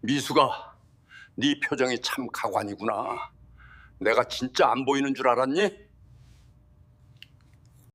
미수가, 네 표정이 참 가관이구나. 내가 진짜 안 보이는 줄 알았니?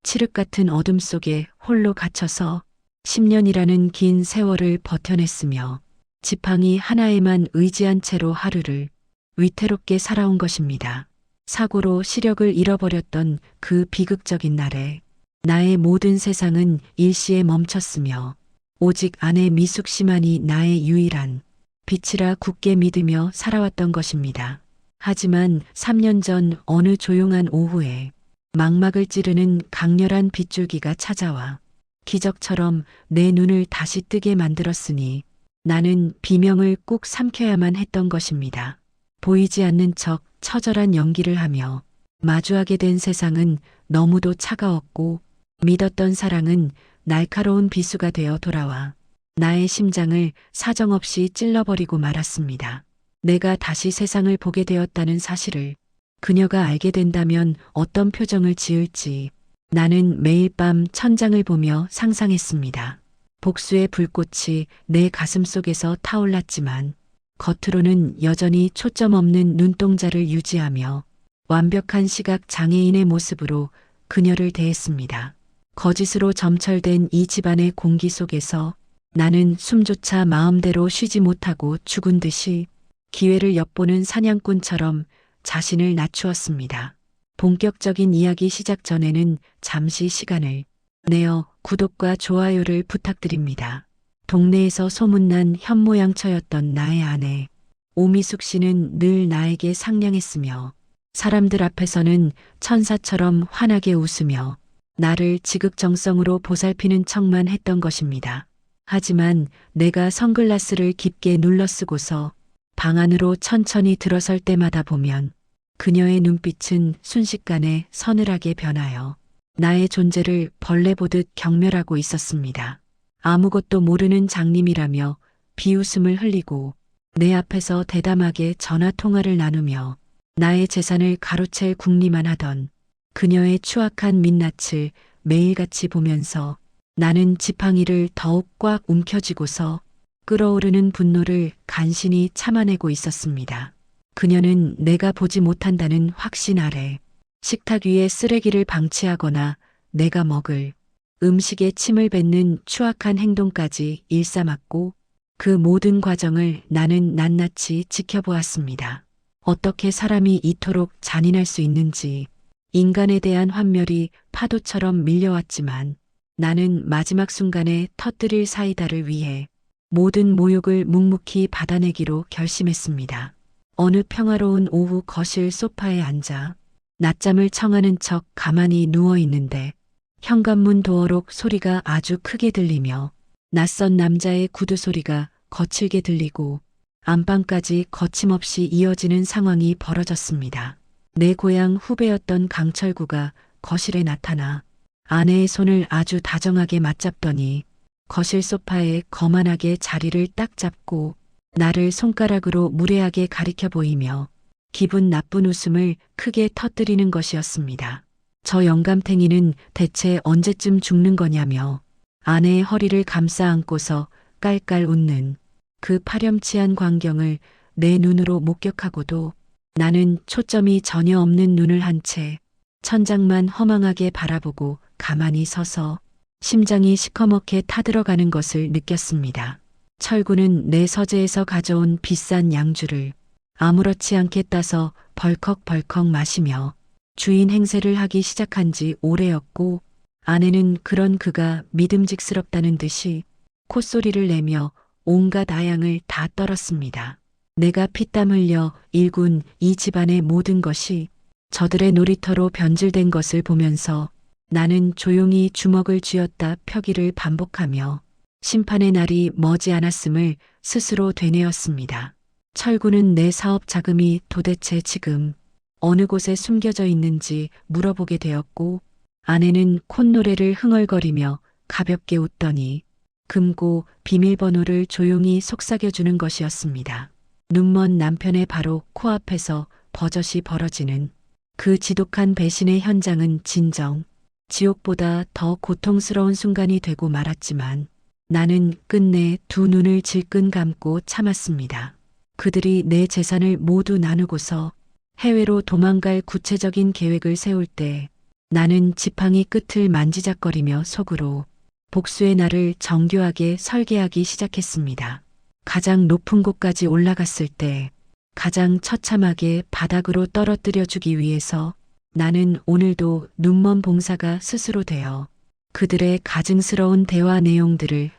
칠흑 같은 어둠 속에 홀로 갇혀서 10년이라는 긴 세월을 버텨냈으며 지팡이 하나에만 의지한 채로 하루를 위태롭게 살아온 것입니다. 사고로 시력을 잃어버렸던 그 비극적인 날에 나의 모든 세상은 일시에 멈췄으며 오직 아내 미숙 씨만이 나의 유일한 빛이라 굳게 믿으며 살아왔던 것입니다. 하지만 3년 전 어느 조용한 오후에 망막을 찌르는 강렬한 빗줄기가 찾아와 기적처럼 내 눈을 다시 뜨게 만들었으니 나는 비명을 꼭 삼켜야만 했던 것입니다. 보이지 않는 척 처절한 연기를 하며 마주하게 된 세상은 너무도 차가웠고 믿었던 사랑은 날카로운 비수가 되어 돌아와 나의 심장을 사정없이 찔러버리고 말았습니다. 내가 다시 세상을 보게 되었다는 사실을 그녀가 알게 된다면 어떤 표정을 지을지 나는 매일 밤 천장을 보며 상상했습니다. 복수의 불꽃이 내 가슴 속에서 타올랐지만 겉으로는 여전히 초점 없는 눈동자를 유지하며 완벽한 시각 장애인의 모습으로 그녀를 대했습니다. 거짓으로 점철된 이 집안의 공기 속에서 나는 숨조차 마음대로 쉬지 못하고 죽은 듯이 기회를 엿보는 사냥꾼처럼 자신을 낮추었습니다. 본격적인 이야기 시작 전에는 잠시 시간을 내어 구독과 좋아요를 부탁드립니다. 동네에서 소문난 현모양처였던 나의 아내 오미숙 씨는 늘 나에게 상냥했으며 사람들 앞에서는 천사처럼 환하게 웃으며 나를 지극정성으로 보살피는 척만 했던 것입니다. 하지만 내가 선글라스를 깊게 눌러 쓰고서 방 안으로 천천히 들어설 때마다 보면 그녀의 눈빛은 순식간에 서늘하게 변하여 나의 존재를 벌레 보듯 경멸하고 있었습니다. 아무것도 모르는 장님이라며 비웃음을 흘리고 내 앞에서 대담하게 전화 통화를 나누며 나의 재산을 가로챌 궁리만 하던 그녀의 추악한 민낯을 매일같이 보면서 나는 지팡이를 더욱 꽉 움켜쥐고서 끓어오르는 분노를 간신히 참아내고 있었습니다. 그녀는 내가 보지 못한다는 확신 아래 식탁 위에 쓰레기를 방치하거나 내가 먹을 음식에 침을 뱉는 추악한 행동까지 일삼았고 그 모든 과정을 나는 낱낱이 지켜보았습니다. 어떻게 사람이 이토록 잔인할 수 있는지 인간에 대한 환멸이 파도처럼 밀려왔지만 나는 마지막 순간에 터뜨릴 사이다를 위해 모든 모욕을 묵묵히 받아내기로 결심했습니다. 어느 평화로운 오후 거실 소파에 앉아 낮잠을 청하는 척 가만히 누워 있는데 현관문 도어록 소리가 아주 크게 들리며 낯선 남자의 구두 소리가 거칠게 들리고 안방까지 거침없이 이어지는 상황이 벌어졌습니다. 내 고향 후배였던 강철구가 거실에 나타나 아내의 손을 아주 다정하게 맞잡더니 거실 소파에 거만하게 자리를 딱 잡고 나를 손가락으로 무례하게 가리켜 보이며 기분 나쁜 웃음을 크게 터뜨리는 것이었습니다. 저 영감탱이는 대체 언제쯤 죽는 거냐며 아내의 허리를 감싸 안고서 깔깔 웃는 그 파렴치한 광경을 내 눈으로 목격하고도 나는 초점이 전혀 없는 눈을 한 채 천장만 허망하게 바라보고 가만히 서서 심장이 시커멓게 타들어가는 것을 느꼈습니다. 철구는 내 서재에서 가져온 비싼 양주를 아무렇지 않게 따서 벌컥벌컥 마시며 주인 행세를 하기 시작한 지 오래였고 아내는 그런 그가 믿음직스럽다는 듯이 콧소리를 내며 온갖 아양을 다 떨었습니다. 내가 피땀 흘려 일군 이 집안의 모든 것이 저들의 놀이터로 변질된 것을 보면서 나는 조용히 주먹을 쥐었다 펴기를 반복하며 심판의 날이 머지않았음을 스스로 되뇌었습니다. 철구는 내 사업 자금이 도대체 지금 어느 곳에 숨겨져 있는지 물어보게 되었고 아내는 콧노래를 흥얼거리며 가볍게 웃더니 금고 비밀번호를 조용히 속삭여주는 것이었습니다. 눈먼 남편의 바로 코앞에서 버젓이 벌어지는 그 지독한 배신의 현장은 진정 지옥보다 더 고통스러운 순간이 되고 말았지만 나는 끝내 두 눈을 질끈 감고 참았습니다. 그들이 내 재산을 모두 나누고서 해외로 도망갈 구체적인 계획을 세울 때 나는 지팡이 끝을 만지작거리며 속으로 복수의 날을 정교하게 설계하기 시작했습니다. 가장 높은 곳까지 올라갔을 때 가장 처참하게 바닥으로 떨어뜨려 주기 위해서 나는 오늘도 눈먼 봉사가 스스로 되어 그들의 가증스러운 대화 내용들을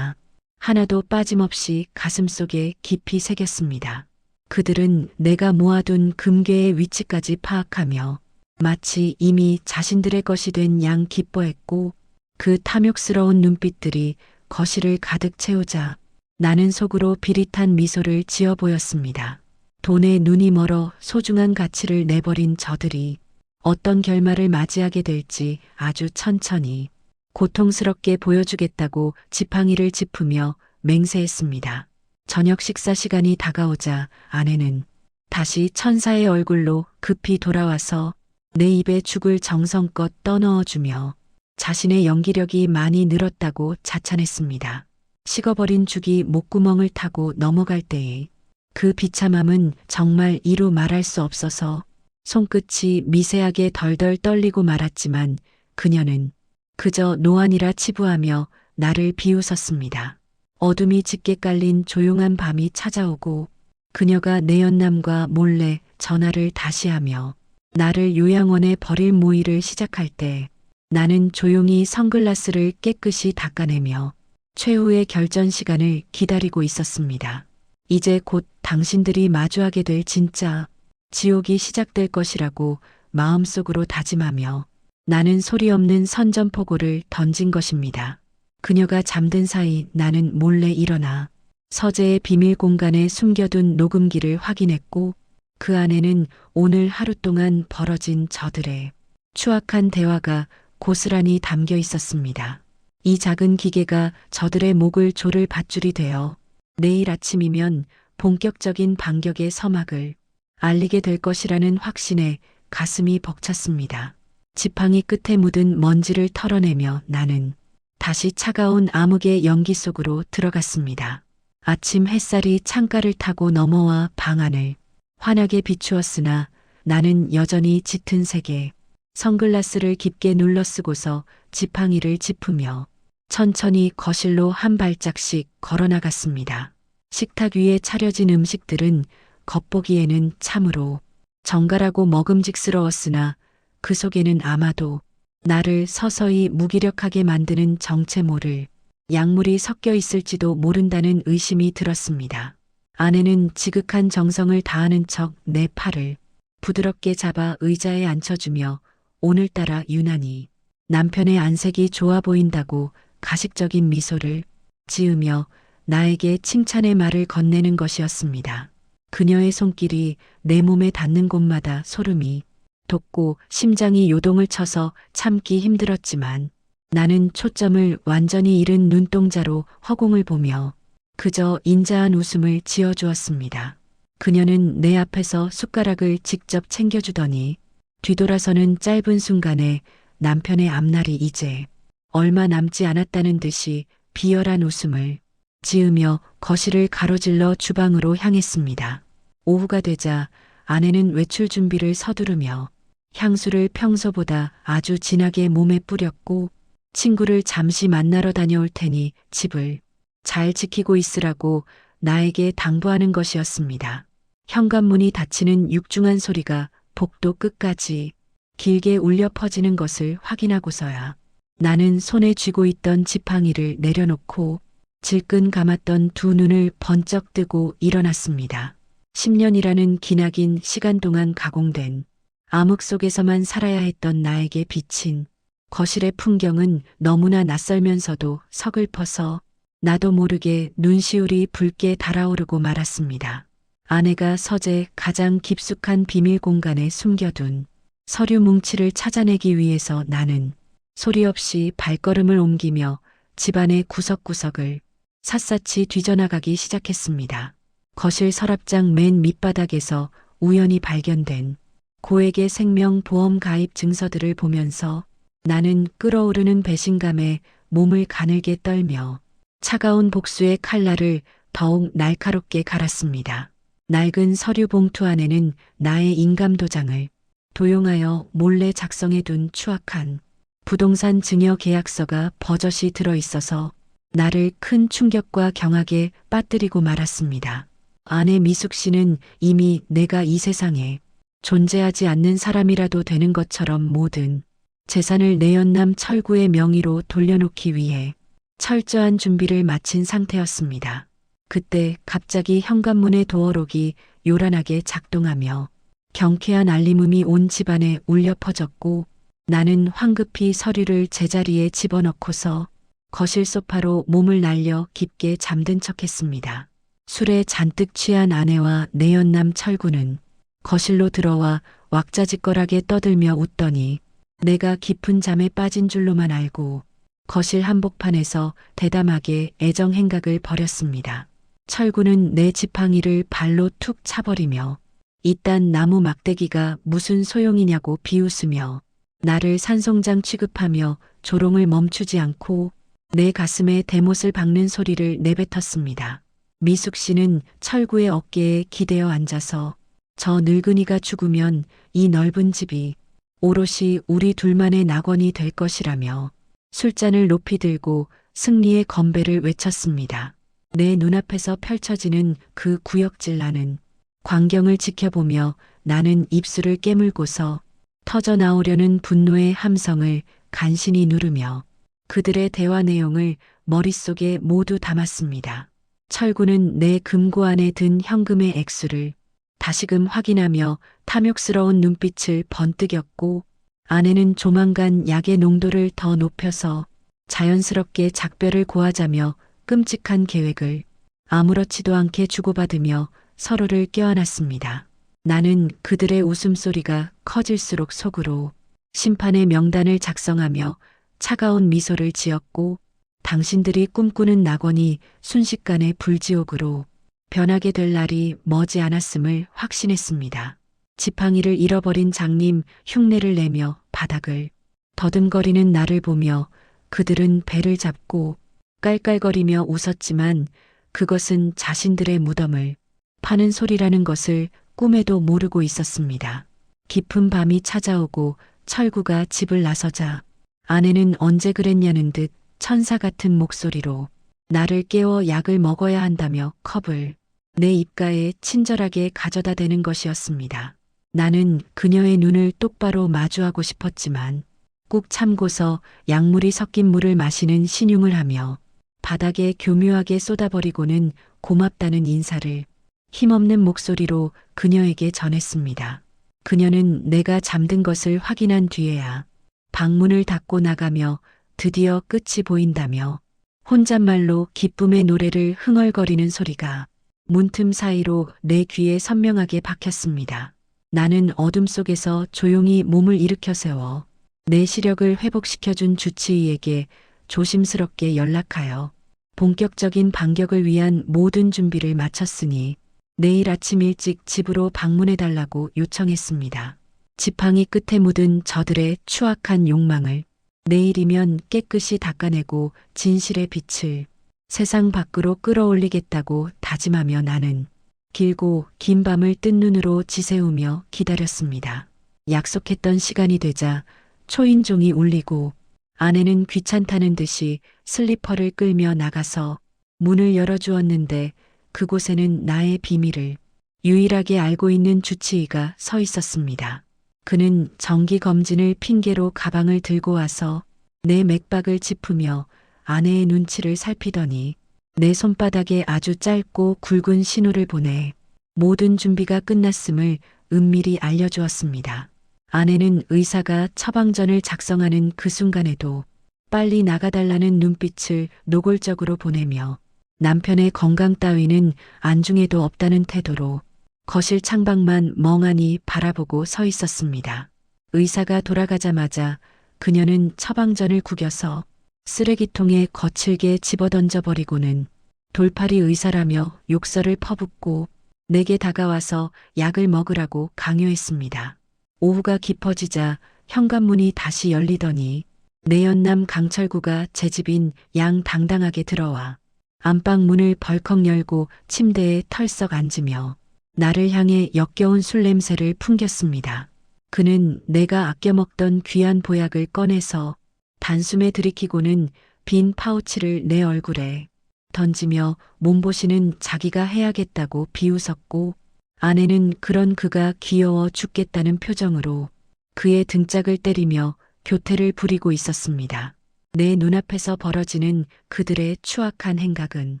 하나도 빠짐없이 가슴속에 깊이 새겼습니다. 그들은 내가 모아둔 금괴의 위치까지 파악하며 마치 이미 자신들의 것이 된 양 기뻐했고 그 탐욕스러운 눈빛들이 거실을 가득 채우자 나는 속으로 비릿한 미소를 지어 보였습니다. 돈에 눈이 멀어 소중한 가치를 내버린 저들이 어떤 결말을 맞이하게 될지 아주 천천히 고통스럽게 보여주겠다고 지팡이를 짚으며 맹세했습니다. 저녁 식사 시간이 다가오자 아내는 다시 천사의 얼굴로 급히 돌아와서 내 입에 죽을 정성껏 떠넣어주며 자신의 연기력이 많이 늘었다고 자찬했습니다. 식어버린 죽이 목구멍을 타고 넘어갈 때에 그 비참함은 정말 이루 말할 수 없어서 손끝이 미세하게 덜덜 떨리고 말았지만 그녀는 그저 노안이라 치부하며 나를 비웃었습니다. 어둠이 짙게 깔린 조용한 밤이 찾아오고 그녀가 내 연남과 몰래 전화를 다시 하며 나를 요양원에 버릴 모의를 시작할 때 나는 조용히 선글라스를 깨끗이 닦아내며 최후의 결전 시간을 기다리고 있었습니다. 이제 곧 당신들이 마주하게 될 진짜 지옥이 시작될 것이라고 마음속으로 다짐하며 나는 소리 없는 선전포고를 던진 것입니다. 그녀가 잠든 사이 나는 몰래 일어나 서재의 비밀 공간에 숨겨둔 녹음기를 확인했고 그 안에는 오늘 하루 동안 벌어진 저들의 추악한 대화가 고스란히 담겨 있었습니다. 이 작은 기계가 저들의 목을 조를 밧줄이 되어 내일 아침이면 본격적인 반격의 서막을 알리게 될 것이라는 확신에 가슴이 벅찼습니다. 지팡이 끝에 묻은 먼지를 털어내며 나는 다시 차가운 암흑의 연기 속으로 들어갔습니다. 아침 햇살이 창가를 타고 넘어와 방 안을 환하게 비추었으나 나는 여전히 짙은 색에 선글라스를 깊게 눌러 쓰고서 지팡이를 짚으며 천천히 거실로 한 발짝씩 걸어나갔습니다. 식탁 위에 차려진 음식들은 겉보기에는 참으로 정갈하고 먹음직스러웠으나 그 속에는 아마도 나를 서서히 무기력하게 만드는 정체 모를 약물이 섞여 있을지도 모른다는 의심이 들었습니다. 아내는 지극한 정성을 다하는 척 내 팔을 부드럽게 잡아 의자에 앉혀주며 오늘따라 유난히 남편의 안색이 좋아 보인다고 가식적인 미소를 지으며 나에게 칭찬의 말을 건네는 것이었습니다. 그녀의 손길이 내 몸에 닿는 곳마다 소름이 돋고 심장이 요동을 쳐서 참기 힘들었지만 나는 초점을 완전히 잃은 눈동자로 허공을 보며 그저 인자한 웃음을 지어주었습니다. 그녀는 내 앞에서 숟가락을 직접 챙겨주더니 뒤돌아서는 짧은 순간에 남편의 앞날이 이제 얼마 남지 않았다는 듯이 비열한 웃음을 지으며 거실을 가로질러 주방으로 향했습니다. 오후가 되자 아내는 외출 준비를 서두르며 향수를 평소보다 아주 진하게 몸에 뿌렸고 친구를 잠시 만나러 다녀올 테니 집을 잘 지키고 있으라고 나에게 당부하는 것이었습니다. 현관문이 닫히는 육중한 소리가 복도 끝까지 길게 울려 퍼지는 것을 확인하고서야 나는 손에 쥐고 있던 지팡이를 내려놓고 질끈 감았던 두 눈을 번쩍 뜨고 일어났습니다. 10년이라는 기나긴 시간 동안 가공된 암흑 속에서만 살아야 했던 나에게 비친 거실의 풍경은 너무나 낯설면서도 서글퍼서 나도 모르게 눈시울이 붉게 달아오르고 말았습니다. 아내가 서재 가장 깊숙한 비밀 공간에 숨겨둔 서류 뭉치를 찾아내기 위해서 나는 소리 없이 발걸음을 옮기며 집안의 구석구석을 샅샅이 뒤져나가기 시작했습니다. 거실 서랍장 맨 밑바닥에서 우연히 발견된 고액의 생명보험 가입 증서들을 보면서 나는 끓어오르는 배신감에 몸을 가늘게 떨며 차가운 복수의 칼날을 더욱 날카롭게 갈았습니다. 낡은 서류 봉투 안에는 나의 인감도장을 도용하여 몰래 작성해둔 추악한 부동산 증여 계약서가 버젓이 들어있어서 나를 큰 충격과 경악에 빠뜨리고 말았습니다. 아내 미숙 씨는 이미 내가 이 세상에 존재하지 않는 사람이라도 되는 것처럼 모든 재산을 내연남 철구의 명의로 돌려놓기 위해 철저한 준비를 마친 상태였습니다. 그때 갑자기 현관문의 도어록이 요란하게 작동하며 경쾌한 알림음이 온 집안에 울려 퍼졌고 나는 황급히 서류를 제자리에 집어넣고서 거실 소파로 몸을 날려 깊게 잠든 척했습니다. 술에 잔뜩 취한 아내와 내연남 철구는 거실로 들어와 왁자지껄하게 떠들며 웃더니 내가 깊은 잠에 빠진 줄로만 알고 거실 한복판에서 대담하게 애정 행각을 벌였습니다. 철구는 내 지팡이를 발로 툭 차버리며 이딴 나무 막대기가 무슨 소용이냐고 비웃으며 나를 산송장 취급하며 조롱을 멈추지 않고 내 가슴에 대못을 박는 소리를 내뱉었습니다. 미숙 씨는 철구의 어깨에 기대어 앉아서 저 늙은이가 죽으면 이 넓은 집이 오롯이 우리 둘만의 낙원이 될 것이라며 술잔을 높이 들고 승리의 건배를 외쳤습니다. 내 눈앞에서 펼쳐지는 그 구역질 나는 광경을 지켜보며 나는 입술을 깨물고서 터져나오려는 분노의 함성을 간신히 누르며 그들의 대화 내용을 머릿속에 모두 담았습니다. 철구는 내 금고 안에 든 현금의 액수를 다시금 확인하며 탐욕스러운 눈빛을 번뜩였고 아내는 조만간 약의 농도를 더 높여서 자연스럽게 작별을 고하자며 끔찍한 계획을 아무렇지도 않게 주고받으며 서로를 껴안았습니다. 나는 그들의 웃음소리가 커질수록 속으로 심판의 명단을 작성하며 차가운 미소를 지었고 당신들이 꿈꾸는 낙원이 순식간에 불지옥으로 변하게 될 날이 머지 않았음을 확신했습니다. 지팡이를 잃어버린 장님 흉내를 내며 바닥을 더듬거리는 나를 보며 그들은 배를 잡고 깔깔거리며 웃었지만 그것은 자신들의 무덤을 파는 소리라는 것을 꿈에도 모르고 있었습니다. 깊은 밤이 찾아오고 철구가 집을 나서자 아내는 언제 그랬냐는 듯 천사 같은 목소리로 나를 깨워 약을 먹어야 한다며 컵을 내 입가에 친절하게 가져다 대는 것이었습니다. 나는 그녀의 눈을 똑바로 마주하고 싶었지만 꾹 참고서 약물이 섞인 물을 마시는 신용을 하며 바닥에 교묘하게 쏟아버리고는 고맙다는 인사를 힘없는 목소리로 그녀에게 전했습니다. 그녀는 내가 잠든 것을 확인한 뒤에야 방문을 닫고 나가며 드디어 끝이 보인다며 혼잣말로 기쁨의 노래를 흥얼거리는 소리가 문틈 사이로 내 귀에 선명하게 박혔습니다. 나는 어둠 속에서 조용히 몸을 일으켜 세워 내 시력을 회복시켜준 주치의에게 조심스럽게 연락하여 본격적인 반격을 위한 모든 준비를 마쳤으니 내일 아침 일찍 집으로 방문해달라고 요청했습니다. 지팡이 끝에 묻은 저들의 추악한 욕망을 내일이면 깨끗이 닦아내고 진실의 빛을 세상 밖으로 끌어올리겠다고 다짐하며 나는 길고 긴 밤을 뜬 눈으로 지새우며 기다렸습니다. 약속했던 시간이 되자 초인종이 울리고 아내는 귀찮다는 듯이 슬리퍼를 끌며 나가서 문을 열어주었는데 그곳에는 나의 비밀을 유일하게 알고 있는 주치의가 서 있었습니다. 그는 정기검진을 핑계로 가방을 들고 와서 내 맥박을 짚으며 아내의 눈치를 살피더니 내 손바닥에 아주 짧고 굵은 신호를 보내 모든 준비가 끝났음을 은밀히 알려주었습니다. 아내는 의사가 처방전을 작성하는 그 순간에도 빨리 나가달라는 눈빛을 노골적으로 보내며 남편의 건강 따위는 안중에도 없다는 태도로 거실 창밖만 멍하니 바라보고 서 있었습니다. 의사가 돌아가자마자 그녀는 처방전을 구겨서 쓰레기통에 거칠게 집어던져 버리고는 돌팔이 의사라며 욕설을 퍼붓고 내게 다가와서 약을 먹으라고 강요했습니다. 오후가 깊어지자 현관문이 다시 열리더니 내연남 강철구가 제 집인 양당당하게 들어와 안방 문을 벌컥 열고 침대에 털썩 앉으며 나를 향해 역겨운 술 냄새를 풍겼습니다. 그는 내가 아껴 먹던 귀한 보약을 꺼내서 단숨에 들이키고는 빈 파우치를 내 얼굴에 던지며 몸보신은 자기가 해야겠다고 비웃었고, 아내는 그런 그가 귀여워 죽겠다는 표정으로 그의 등짝을 때리며 교태를 부리고 있었습니다. 내 눈앞에서 벌어지는 그들의 추악한 행각은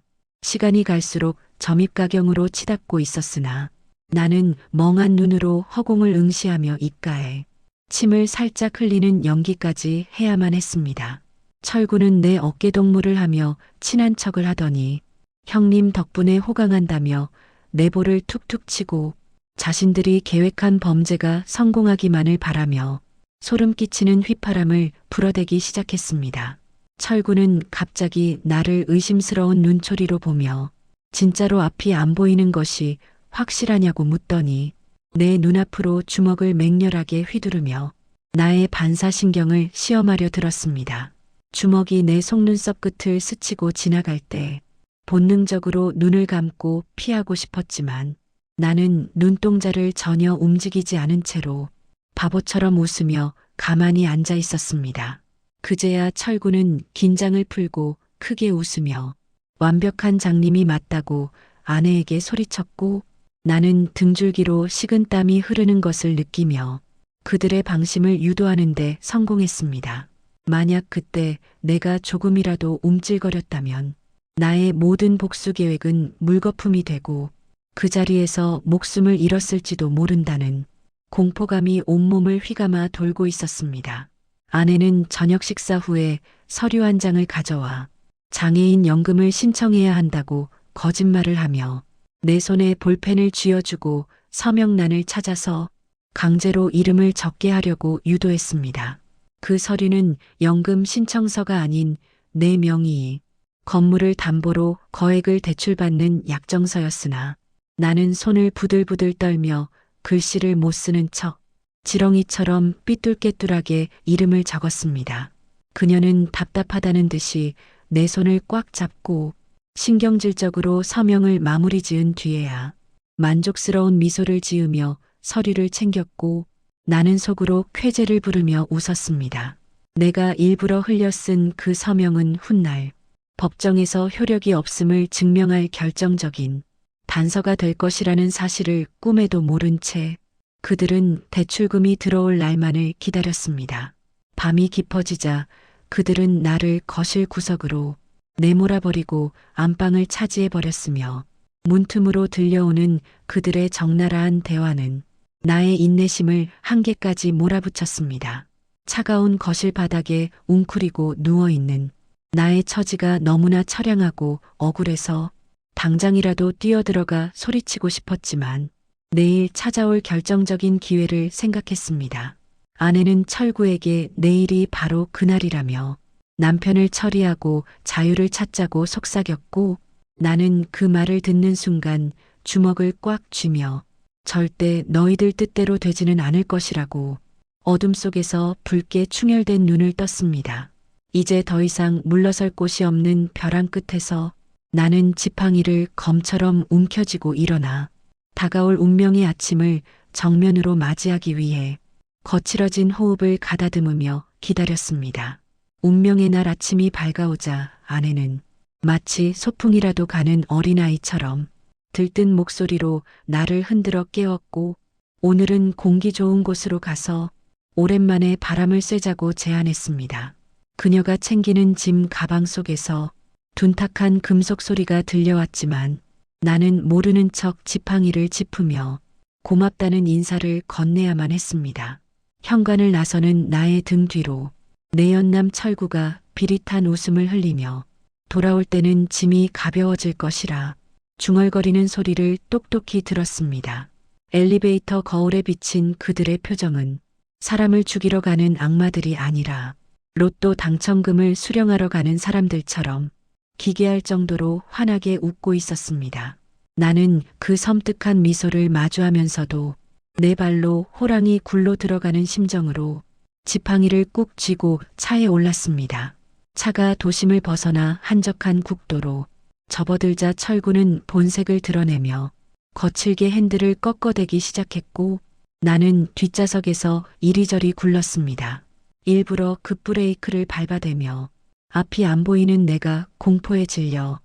시간이 갈수록 점입가경으로 치닫고 있었으나 나는 멍한 눈으로 허공을 응시하며 입가에 침을 살짝 흘리는 연기까지 해야만 했습니다. 철구는 내 어깨 동무를 하며 친한 척을 하더니 형님 덕분에 호강한다며 내 볼을 툭툭 치고 자신들이 계획한 범죄가 성공하기만을 바라며 소름 끼치는 휘파람을 불어대기 시작했습니다. 철구는 갑자기 나를 의심스러운 눈초리로 보며 진짜로 앞이 안 보이는 것이 확실하냐고 묻더니 내 눈앞으로 주먹을 맹렬하게 휘두르며 나의 반사신경을 시험하려 들었습니다. 주먹이 내 속눈썹 끝을 스치고 지나갈 때 본능적으로 눈을 감고 피하고 싶었지만 나는 눈동자를 전혀 움직이지 않은 채로 바보처럼 웃으며 가만히 앉아 있었습니다. 그제야 철구는 긴장을 풀고 크게 웃으며 완벽한 장님이 맞다고 아내에게 소리쳤고, 나는 등줄기로 식은땀이 흐르는 것을 느끼며 그들의 방심을 유도하는 데 성공했습니다. 만약 그때 내가 조금이라도 움찔거렸다면 나의 모든 복수 계획은 물거품이 되고 그 자리에서 목숨을 잃었을지도 모른다는 공포감이 온몸을 휘감아 돌고 있었습니다. 아내는 저녁 식사 후에 서류 한 장을 가져와 장애인 연금을 신청해야 한다고 거짓말을 하며 내 손에 볼펜을 쥐어주고 서명란을 찾아서 강제로 이름을 적게 하려고 유도했습니다. 그 서류는 연금 신청서가 아닌 내 명의, 건물을 담보로 거액을 대출받는 약정서였으나 나는 손을 부들부들 떨며 글씨를 못 쓰는 척 지렁이처럼 삐뚤깨뚤하게 이름을 적었습니다. 그녀는 답답하다는 듯이 내 손을 꽉 잡고 신경질적으로 서명을 마무리 지은 뒤에야 만족스러운 미소를 지으며 서류를 챙겼고, 나는 속으로 쾌재를 부르며 웃었습니다. 내가 일부러 흘려 쓴 그 서명은 훗날 법정에서 효력이 없음을 증명할 결정적인 단서가 될 것이라는 사실을 꿈에도 모른 채 그들은 대출금이 들어올 날만을 기다렸습니다. 밤이 깊어지자 그들은 나를 거실 구석으로 내몰아버리고 안방을 차지해버렸으며 문틈으로 들려오는 그들의 적나라한 대화는 나의 인내심을 한계까지 몰아붙였습니다. 차가운 거실 바닥에 웅크리고 누워있는 나의 처지가 너무나 처량하고 억울해서 당장이라도 뛰어들어가 소리치고 싶었지만 내일 찾아올 결정적인 기회를 생각했습니다. 아내는 철구에게 내일이 바로 그날이라며 남편을 처리하고 자유를 찾자고 속삭였고, 나는 그 말을 듣는 순간 주먹을 꽉 쥐며 절대 너희들 뜻대로 되지는 않을 것이라고 어둠 속에서 붉게 충혈된 눈을 떴습니다. 이제 더 이상 물러설 곳이 없는 벼랑 끝에서 나는 지팡이를 검처럼 움켜쥐고 일어나 다가올 운명의 아침을 정면으로 맞이하기 위해 거칠어진 호흡을 가다듬으며 기다렸습니다. 운명의 날 아침이 밝아오자 아내는 마치 소풍이라도 가는 어린아이처럼 들뜬 목소리로 나를 흔들어 깨웠고, 오늘은 공기 좋은 곳으로 가서 오랜만에 바람을 쐬자고 제안했습니다. 그녀가 챙기는 짐 가방 속에서 둔탁한 금속 소리가 들려왔지만 나는 모르는 척 지팡이를 짚으며 고맙다는 인사를 건네야만 했습니다. 현관을 나서는 나의 등 뒤로 내연남 철구가 비릿한 웃음을 흘리며 돌아올 때는 짐이 가벼워질 것이라 중얼거리는 소리를 똑똑히 들었습니다. 엘리베이터 거울에 비친 그들의 표정은 사람을 죽이러 가는 악마들이 아니라 로또 당첨금을 수령하러 가는 사람들처럼 기괴할 정도로 환하게 웃고 있었습니다. 나는 그 섬뜩한 미소를 마주하면서도 내 발로 호랑이 굴로 들어가는 심정으로 지팡이를 꾹 쥐고 차에 올랐습니다. 차가 도심을 벗어나 한적한 국도로 접어들자 철구는 본색을 드러내며 거칠게 핸들을 꺾어대기 시작했고 나는 뒷좌석에서 이리저리 굴렀습니다. 일부러 급브레이크를 밟아대며 앞이 안 보이는 내가 공포에 질려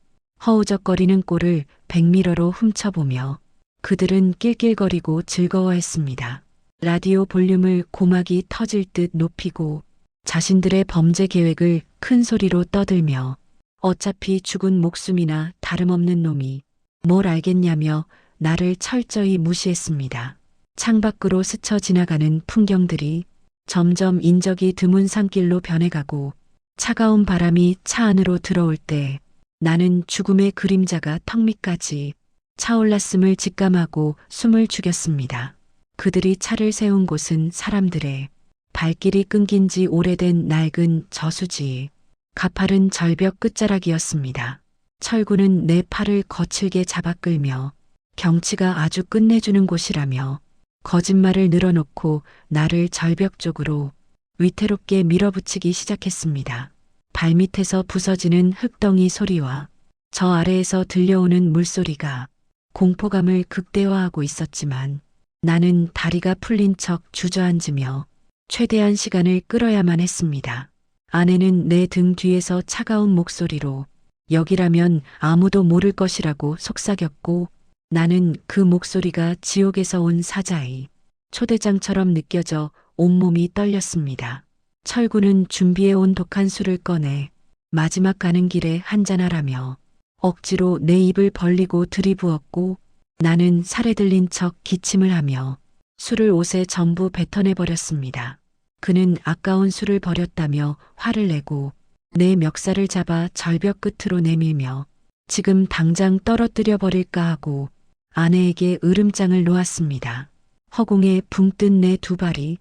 허우적거리는 꼴을 백미러로 훔쳐보며 그들은 낄낄거리고 즐거워했습니다. 라디오 볼륨을 고막이 터질 듯 높이고 자신들의 범죄 계획을 큰 소리로 떠들며 어차피 죽은 목숨이나 다름없는 놈이 뭘 알겠냐며 나를 철저히 무시했습니다. 창밖으로 스쳐 지나가는 풍경들이 점점 인적이 드문 산길로 변해가고 차가운 바람이 차 안으로 들어올 때 나는 죽음의 그림자가 턱 밑까지 차올랐음을 직감하고 숨을 죽였습니다. 그들이 차를 세운 곳은 사람들의 발길이 끊긴 지 오래된 낡은 저수지, 가파른 절벽 끝자락이었습니다. 철구는 내 팔을 거칠게 잡아 끌며 경치가 아주 끝내주는 곳이라며 거짓말을 늘어놓고 나를 절벽 쪽으로 위태롭게 밀어붙이기 시작했습니다. 발밑에서 부서지는 흙덩이 소리와 저 아래에서 들려오는 물소리가 공포감을 극대화하고 있었지만 나는 다리가 풀린 척 주저앉으며 최대한 시간을 끌어야만 했습니다. 아내는 내 등 뒤에서 차가운 목소리로 여기라면 아무도 모를 것이라고 속삭였고 나는 그 목소리가 지옥에서 온 사자의 초대장처럼 느껴져 온몸이 떨렸습니다. 철구는 준비해온 독한 술을 꺼내 마지막 가는 길에 한잔하라며 억지로 내 입을 벌리고 들이부었고 나는 살에 들린 척 기침을 하며 술을 옷에 전부 뱉어내버렸습니다. 그는 아까운 술을 버렸다며 화를 내고 내 멱살을 잡아 절벽 끝으로 내밀며 지금 당장 떨어뜨려 버릴까 하고 아내에게 으름장을 놓았습니다. 허공에 붕 뜬 내 두 발이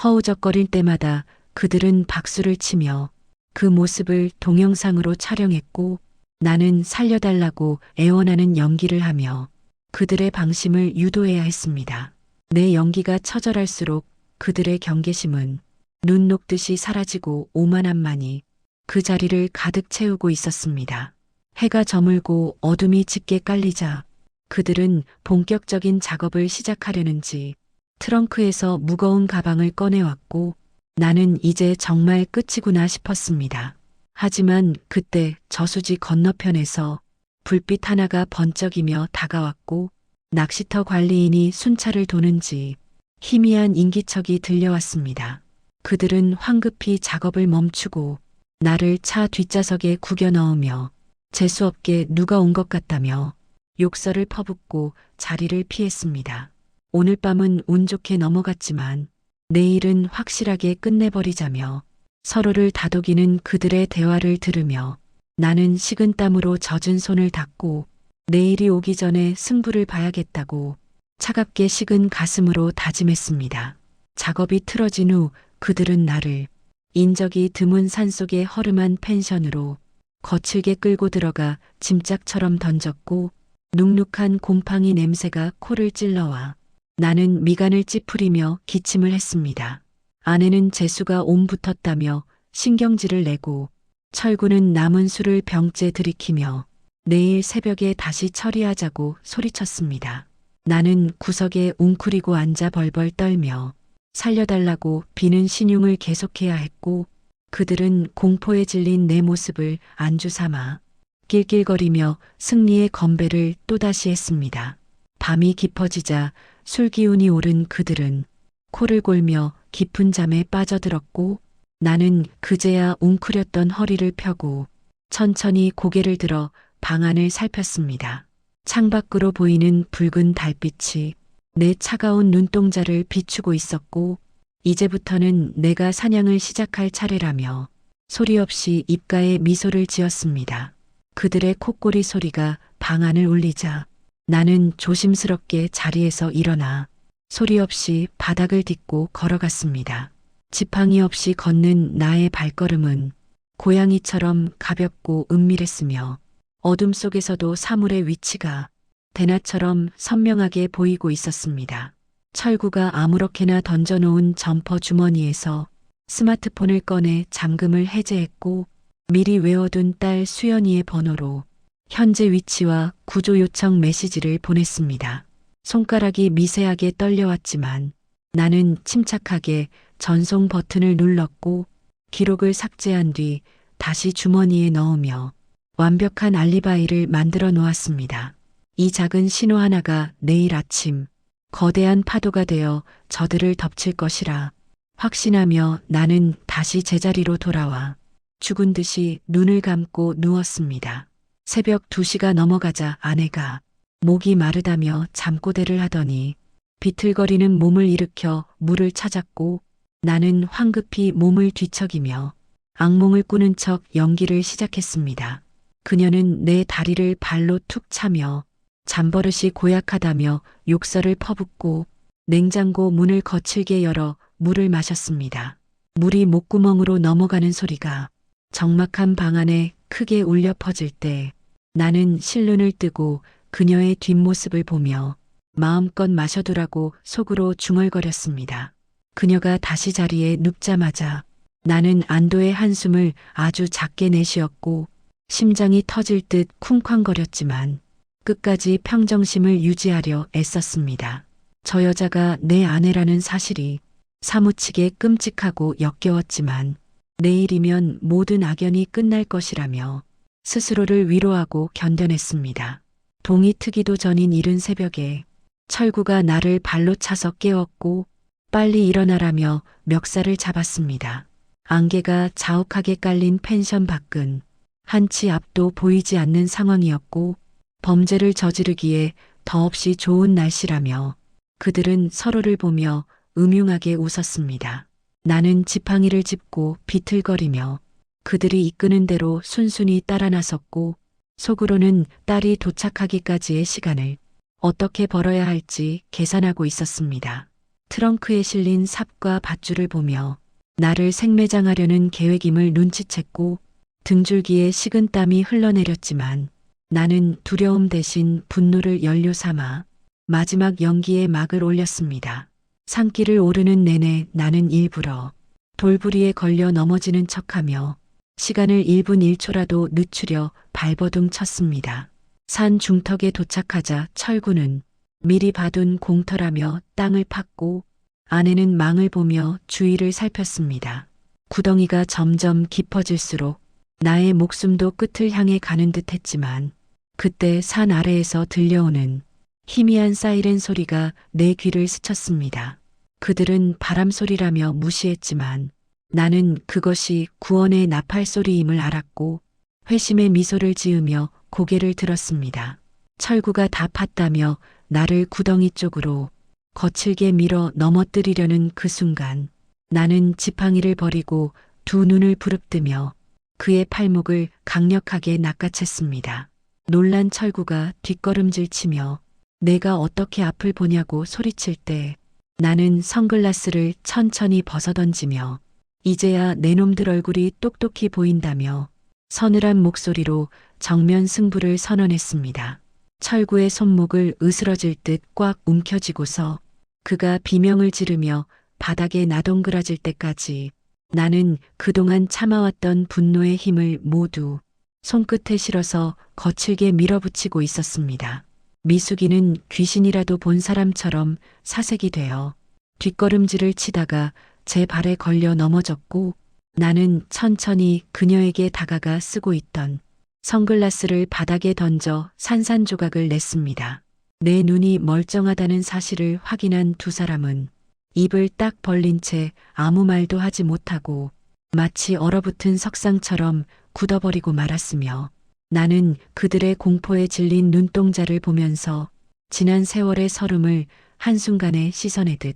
허우적거릴 때마다 그들은 박수를 치며 그 모습을 동영상으로 촬영했고 나는 살려달라고 애원하는 연기를 하며 그들의 방심을 유도해야 했습니다. 내 연기가 처절할수록 그들의 경계심은 눈 녹듯이 사라지고 오만함만이 그 자리를 가득 채우고 있었습니다. 해가 저물고 어둠이 짙게 깔리자 그들은 본격적인 작업을 시작하려는지 트렁크에서 무거운 가방을 꺼내왔고 나는 이제 정말 끝이구나 싶었습니다. 하지만 그때 저수지 건너편에서 불빛 하나가 번쩍이며 다가왔고 낚시터 관리인이 순찰을 도는지 희미한 인기척이 들려왔습니다. 그들은 황급히 작업을 멈추고 나를 차 뒷좌석에 구겨 넣으며 재수없게 누가 온 것 같다며 욕설을 퍼붓고 자리를 피했습니다. 오늘 밤은 운 좋게 넘어갔지만 내일은 확실하게 끝내버리자며 서로를 다독이는 그들의 대화를 들으며 나는 식은땀으로 젖은 손을 닦고 내일이 오기 전에 승부를 봐야겠다고 차갑게 식은 가슴으로 다짐했습니다. 작업이 틀어진 후 그들은 나를 인적이 드문 산속의 허름한 펜션으로 거칠게 끌고 들어가 짐짝처럼 던졌고 눅눅한 곰팡이 냄새가 코를 찔러와 나는 미간을 찌푸리며 기침을 했습니다. 아내는 재수가 옴붙었다며 신경질을 내고 철구는 남은 술을 병째 들이키며 내일 새벽에 다시 처리하자고 소리쳤습니다. 나는 구석에 웅크리고 앉아 벌벌 떨며 살려달라고 비는 신용을 계속해야 했고 그들은 공포에 질린 내 모습을 안주 삼아 낄낄거리며 승리의 건배를 또다시 했습니다. 밤이 깊어지자 술 기운이 오른 그들은 코를 골며 깊은 잠에 빠져들었고 나는 그제야 웅크렸던 허리를 펴고 천천히 고개를 들어 방 안을 살폈습니다. 창밖으로 보이는 붉은 달빛이 내 차가운 눈동자를 비추고 있었고 이제부터는 내가 사냥을 시작할 차례라며 소리 없이 입가에 미소를 지었습니다. 그들의 콧꼬리 소리가 방 안을 울리자 나는 조심스럽게 자리에서 일어나 소리 없이 바닥을 딛고 걸어갔습니다. 지팡이 없이 걷는 나의 발걸음은 고양이처럼 가볍고 은밀했으며 어둠 속에서도 사물의 위치가 대낮처럼 선명하게 보이고 있었습니다. 철구가 아무렇게나 던져놓은 점퍼 주머니에서 스마트폰을 꺼내 잠금을 해제했고 미리 외워둔 딸 수연이의 번호로 현재 위치와 구조 요청 메시지를 보냈습니다. 손가락이 미세하게 떨려왔지만 나는 침착하게 전송 버튼을 눌렀고 기록을 삭제한 뒤 다시 주머니에 넣으며 완벽한 알리바이를 만들어 놓았습니다. 이 작은 신호 하나가 내일 아침 거대한 파도가 되어 저들을 덮칠 것이라 확신하며 나는 다시 제자리로 돌아와 죽은 듯이 눈을 감고 누웠습니다. 새벽 2시가 넘어가자 아내가 목이 마르다며 잠꼬대를 하더니 비틀거리는 몸을 일으켜 물을 찾았고 나는 황급히 몸을 뒤척이며 악몽을 꾸는 척 연기를 시작했습니다. 그녀는 내 다리를 발로 툭 차며 잠버릇이 고약하다며 욕설을 퍼붓고 냉장고 문을 거칠게 열어 물을 마셨습니다. 물이 목구멍으로 넘어가는 소리가 적막한 방 안에 크게 울려 퍼질 때 나는 실눈을 뜨고 그녀의 뒷모습을 보며 마음껏 마셔두라고 속으로 중얼거렸습니다. 그녀가 다시 자리에 눕자마자 나는 안도의 한숨을 아주 작게 내쉬었고 심장이 터질 듯 쿵쾅거렸지만 끝까지 평정심을 유지하려 애썼습니다. 저 여자가 내 아내라는 사실이 사무치게 끔찍하고 역겨웠지만 내일이면 모든 악연이 끝날 것이라며 스스로를 위로하고 견뎌냈습니다. 동이 트기도 전인 이른 새벽에 철구가 나를 발로 차서 깨웠고 빨리 일어나라며 멱살을 잡았습니다. 안개가 자욱하게 깔린 펜션 밖은 한치 앞도 보이지 않는 상황이었고 범죄를 저지르기에 더없이 좋은 날씨라며 그들은 서로를 보며 음흉하게 웃었습니다. 나는 지팡이를 짚고 비틀거리며 그들이 이끄는 대로 순순히 따라 나섰고 속으로는 딸이 도착하기까지의 시간을 어떻게 벌어야 할지 계산하고 있었습니다. 트렁크에 실린 삽과 밧줄을 보며 나를 생매장하려는 계획임을 눈치챘고 등줄기에 식은땀이 흘러내렸지만 나는 두려움 대신 분노를 연료 삼아 마지막 연기에 막을 올렸습니다. 산길을 오르는 내내 나는 일부러 돌부리에 걸려 넘어지는 척하며 시간을 1분 1초라도 늦추려 발버둥 쳤습니다. 산 중턱에 도착하자 철구는 미리 봐둔 공터라며 땅을 팠고 아내는 망을 보며 주위를 살폈습니다. 구덩이가 점점 깊어질수록 나의 목숨도 끝을 향해 가는 듯 했지만 그때 산 아래에서 들려오는 희미한 사이렌 소리가 내 귀를 스쳤습니다. 그들은 바람 소리라며 무시했지만 나는 그것이 구원의 나팔 소리임을 알았고 회심의 미소를 지으며 고개를 들었습니다. 철구가 다 팠다며 나를 구덩이 쪽으로 거칠게 밀어 넘어뜨리려는 그 순간 나는 지팡이를 버리고 두 눈을 부릅뜨며 그의 팔목을 강력하게 낚아챘습니다. 놀란 철구가 뒷걸음질 치며 내가 어떻게 앞을 보냐고 소리칠 때 나는 선글라스를 천천히 벗어던지며 이제야 내 놈들 얼굴이 똑똑히 보인다며 서늘한 목소리로 정면 승부를 선언했습니다. 철구의 손목을 으스러질 듯 꽉 움켜쥐고서 그가 비명을 지르며 바닥에 나동그라질 때까지 나는 그동안 참아왔던 분노의 힘을 모두 손끝에 실어서 거칠게 밀어붙이고 있었습니다. 미숙이는 귀신이라도 본 사람처럼 사색이 되어 뒷걸음질을 치다가 제 발에 걸려 넘어졌고 나는 천천히 그녀에게 다가가 쓰고 있던 선글라스를 바닥에 던져 산산조각을 냈습니다. 내 눈이 멀쩡하다는 사실을 확인한 두 사람은 입을 딱 벌린 채 아무 말도 하지 못하고 마치 얼어붙은 석상처럼 굳어버리고 말았으며 나는 그들의 공포에 질린 눈동자를 보면서 지난 세월의 서름을 한순간에 씻어내듯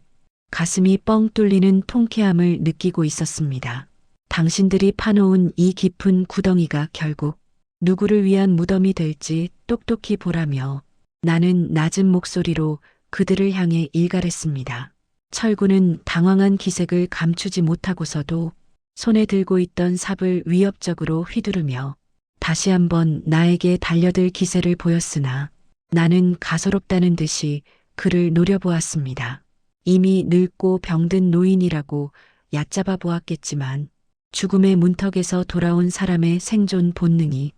가슴이 뻥 뚫리는 통쾌함을 느끼고 있었습니다. 당신들이 파놓은 이 깊은 구덩이가 결국 누구를 위한 무덤이 될지 똑똑히 보라며 나는 낮은 목소리로 그들을 향해 일갈했습니다. 철구는 당황한 기색을 감추지 못하고서도 손에 들고 있던 삽을 위협적으로 휘두르며 다시 한번 나에게 달려들 기세를 보였으나 나는 가소롭다는 듯이 그를 노려보았습니다. 이미 늙고 병든 노인이라고 얕잡아 보았겠지만 죽음의 문턱에서 돌아온 사람의 생존 본능이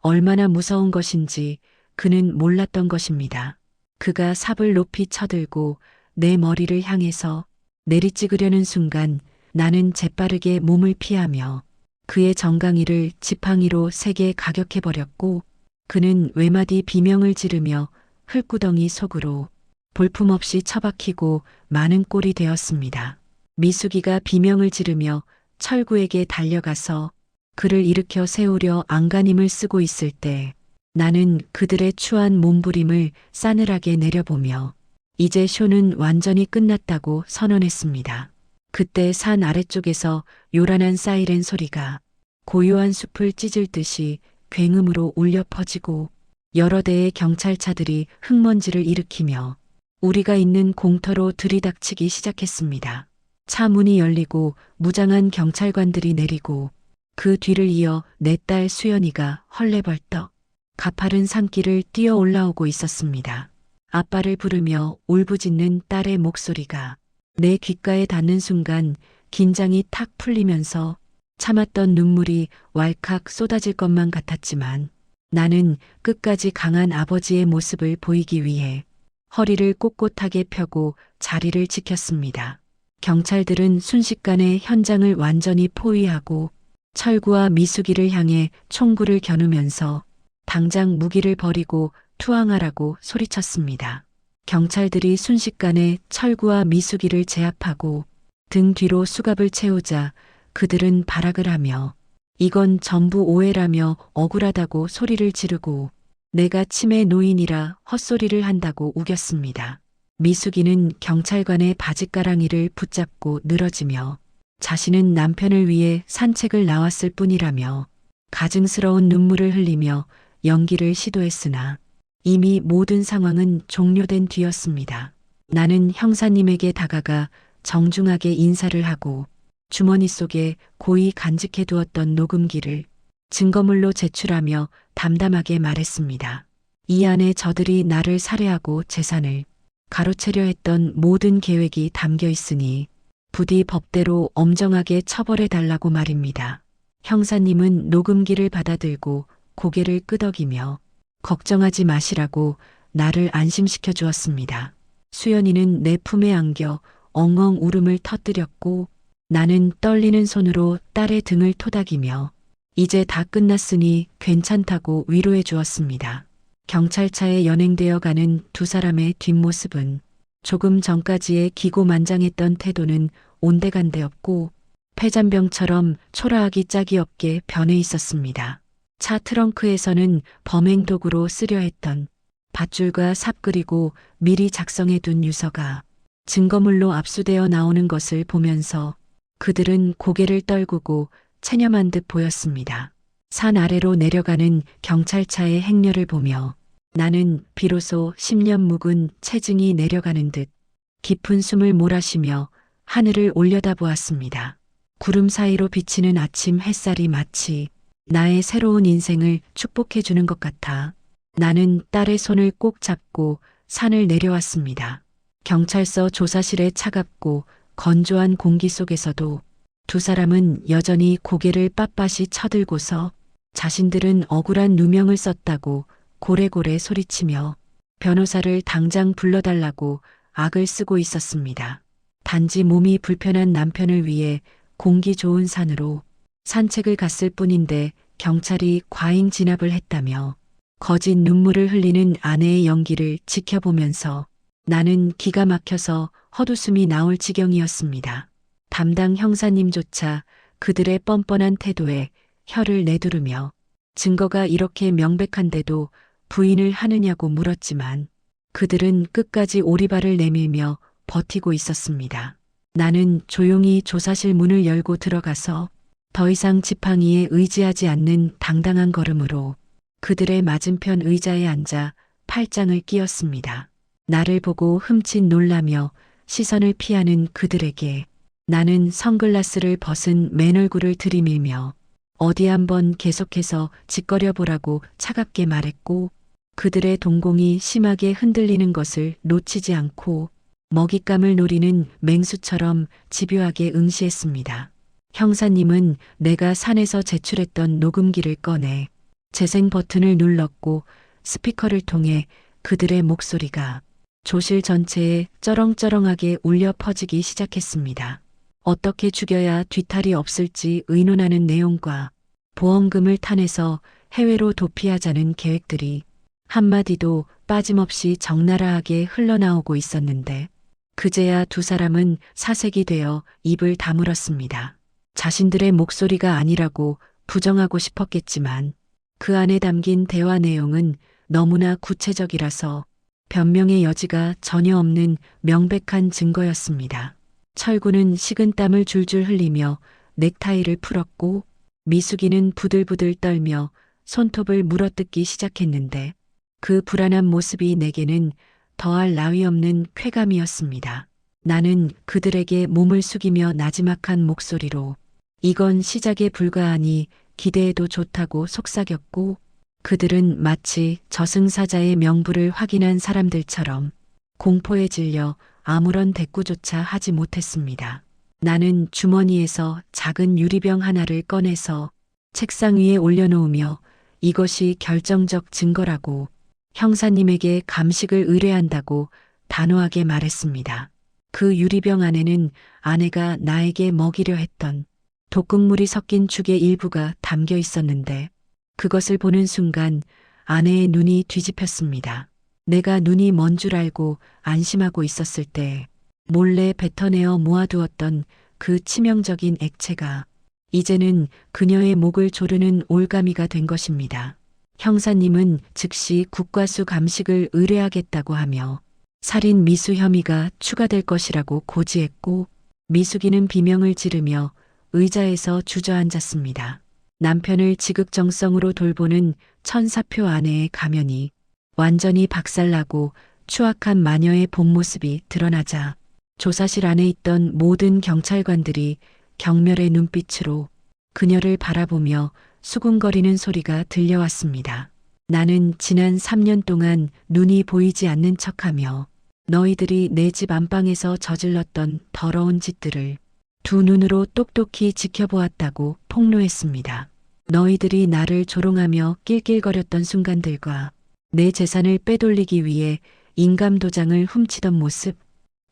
얼마나 무서운 것인지 그는 몰랐던 것입니다. 그가 삽을 높이 쳐들고 내 머리를 향해서 내리찍으려는 순간 나는 재빠르게 몸을 피하며 그의 정강이를 지팡이로 세게 가격해버렸고 그는 외마디 비명을 지르며 흙구덩이 속으로 볼품없이 처박히고 많은 꼴이 되었습니다. 미숙이가 비명을 지르며 철구에게 달려가서 그를 일으켜 세우려 안간힘을 쓰고 있을 때 나는 그들의 추한 몸부림을 싸늘하게 내려보며 이제 쇼는 완전히 끝났다고 선언했습니다. 그때 산 아래쪽에서 요란한 사이렌 소리가 고요한 숲을 찢을 듯이 굉음으로 울려 퍼지고 여러 대의 경찰차들이 흙먼지를 일으키며 우리가 있는 공터로 들이닥치기 시작했습니다. 차 문이 열리고 무장한 경찰관들이 내리고 그 뒤를 이어 내 딸 수연이가 헐레벌떡 가파른 산길을 뛰어 올라오고 있었습니다. 아빠를 부르며 울부짖는 딸의 목소리가 내 귓가에 닿는 순간 긴장이 탁 풀리면서 참았던 눈물이 왈칵 쏟아질 것만 같았지만 나는 끝까지 강한 아버지의 모습을 보이기 위해 허리를 꼿꼿하게 펴고 자리를 지켰습니다. 경찰들은 순식간에 현장을 완전히 포위하고 철구와 미숙이를 향해 총구를 겨누면서 당장 무기를 버리고 투항하라고 소리쳤습니다. 경찰들이 순식간에 철구와 미숙이를 제압하고 등 뒤로 수갑을 채우자 그들은 발악을 하며 이건 전부 오해라며 억울하다고 소리를 지르고 내가 치매 노인이라 헛소리를 한다고 우겼습니다. 미숙이는 경찰관의 바짓가랑이를 붙잡고 늘어지며 자신은 남편을 위해 산책을 나왔을 뿐이라며 가증스러운 눈물을 흘리며 연기를 시도했으나 이미 모든 상황은 종료된 뒤였습니다. 나는 형사님에게 다가가 정중하게 인사를 하고 주머니 속에 고이 간직해 두었던 녹음기를 증거물로 제출하며 담담하게 말했습니다. 이 안에 저들이 나를 살해하고 재산을 가로채려 했던 모든 계획이 담겨 있으니 부디 법대로 엄정하게 처벌해 달라고 말입니다. 형사님은 녹음기를 받아들고 고개를 끄덕이며 걱정하지 마시라고 나를 안심시켜 주었습니다. 수연이는 내 품에 안겨 엉엉 울음을 터뜨렸고 나는 떨리는 손으로 딸의 등을 토닥이며 이제 다 끝났으니 괜찮다고 위로해 주었습니다. 경찰차에 연행되어 가는 두 사람의 뒷모습은 조금 전까지의 기고만장했던 태도는 온데간데 없고 폐잔병처럼 초라하기 짝이 없게 변해 있었습니다. 차 트렁크에서는 범행 도구로 쓰려 했던 밧줄과 삽 그리고 미리 작성해 둔 유서가 증거물로 압수되어 나오는 것을 보면서 그들은 고개를 떨구고 체념한 듯 보였습니다. 산 아래로 내려가는 경찰차의 행렬을 보며 나는 비로소 10년 묵은 체증이 내려가는 듯 깊은 숨을 몰아쉬며 하늘을 올려다보았습니다. 구름 사이로 비치는 아침 햇살이 마치 나의 새로운 인생을 축복해 주는 것 같아 나는 딸의 손을 꼭 잡고 산을 내려왔습니다. 경찰서 조사실의 차갑고 건조한 공기 속에서도 두 사람은 여전히 고개를 빳빳이 쳐들고서 자신들은 억울한 누명을 썼다고 고래고래 소리치며 변호사를 당장 불러달라고 악을 쓰고 있었습니다. 단지 몸이 불편한 남편을 위해 공기 좋은 산으로 산책을 갔을 뿐인데 경찰이 과잉 진압을 했다며 거짓 눈물을 흘리는 아내의 연기를 지켜보면서 나는 기가 막혀서 헛웃음이 나올 지경이었습니다. 담당 형사님조차 그들의 뻔뻔한 태도에 혀를 내두르며 증거가 이렇게 명백한데도 부인을 하느냐고 물었지만 그들은 끝까지 오리발을 내밀며 버티고 있었습니다. 나는 조용히 조사실 문을 열고 들어가서 더 이상 지팡이에 의지하지 않는 당당한 걸음으로 그들의 맞은편 의자에 앉아 팔짱을 끼웠습니다. 나를 보고 흠칫 놀라며 시선을 피하는 그들에게 나는 선글라스를 벗은 맨 얼굴을 들이밀며 어디 한번 계속해서 짓거려 보라고 차갑게 말했고 그들의 동공이 심하게 흔들리는 것을 놓치지 않고 먹잇감을 노리는 맹수처럼 집요하게 응시했습니다. 형사님은 내가 산에서 제출했던 녹음기를 꺼내 재생 버튼을 눌렀고 스피커를 통해 그들의 목소리가 조실 전체에 쩌렁쩌렁하게 울려 퍼지기 시작했습니다. 어떻게 죽여야 뒤탈이 없을지 의논하는 내용과 보험금을 타내서 해외로 도피하자는 계획들이 한마디도 빠짐없이 적나라하게 흘러나오고 있었는데 그제야 두 사람은 사색이 되어 입을 다물었습니다. 자신들의 목소리가 아니라고 부정하고 싶었겠지만 그 안에 담긴 대화 내용은 너무나 구체적이라서 변명의 여지가 전혀 없는 명백한 증거였습니다. 철구는 식은땀을 줄줄 흘리며 넥타이를 풀었고 미숙이는 부들부들 떨며 손톱을 물어뜯기 시작했는데 그 불안한 모습이 내게는 더할 나위 없는 쾌감이었습니다. 나는 그들에게 몸을 숙이며 나지막한 목소리로 이건 시작에 불과하니 기대해도 좋다고 속삭였고 그들은 마치 저승사자의 명부를 확인한 사람들처럼 공포에 질려 아무런 대꾸조차 하지 못했습니다. 나는 주머니에서 작은 유리병 하나를 꺼내서 책상 위에 올려놓으며 이것이 결정적 증거라고 형사님에게 감식을 의뢰한다고 단호하게 말했습니다. 그 유리병 안에는 아내가 나에게 먹이려 했던 독극물이 섞인 죽의 일부가 담겨 있었는데 그것을 보는 순간 아내의 눈이 뒤집혔습니다. 내가 눈이 먼 줄 알고 안심하고 있었을 때 몰래 뱉어내어 모아두었던 그 치명적인 액체가 이제는 그녀의 목을 조르는 올가미가 된 것입니다. 형사님은 즉시 국과수 감식을 의뢰하겠다고 하며 살인 미수 혐의가 추가될 것이라고 고지했고 미숙이는 비명을 지르며 의자에서 주저앉았습니다. 남편을 지극정성으로 돌보는 천사표 아내의 가면이 완전히 박살나고 추악한 마녀의 본 모습이 드러나자 조사실 안에 있던 모든 경찰관들이 경멸의 눈빛으로 그녀를 바라보며 수군거리는 소리가 들려왔습니다. 나는 지난 3년 동안 눈이 보이지 않는 척하며 너희들이 내 집 안방에서 저질렀던 더러운 짓들을 두 눈으로 똑똑히 지켜보았다고 폭로했습니다. 너희들이 나를 조롱하며 낄낄거렸던 순간들과 내 재산을 빼돌리기 위해 인감도장을 훔치던 모습,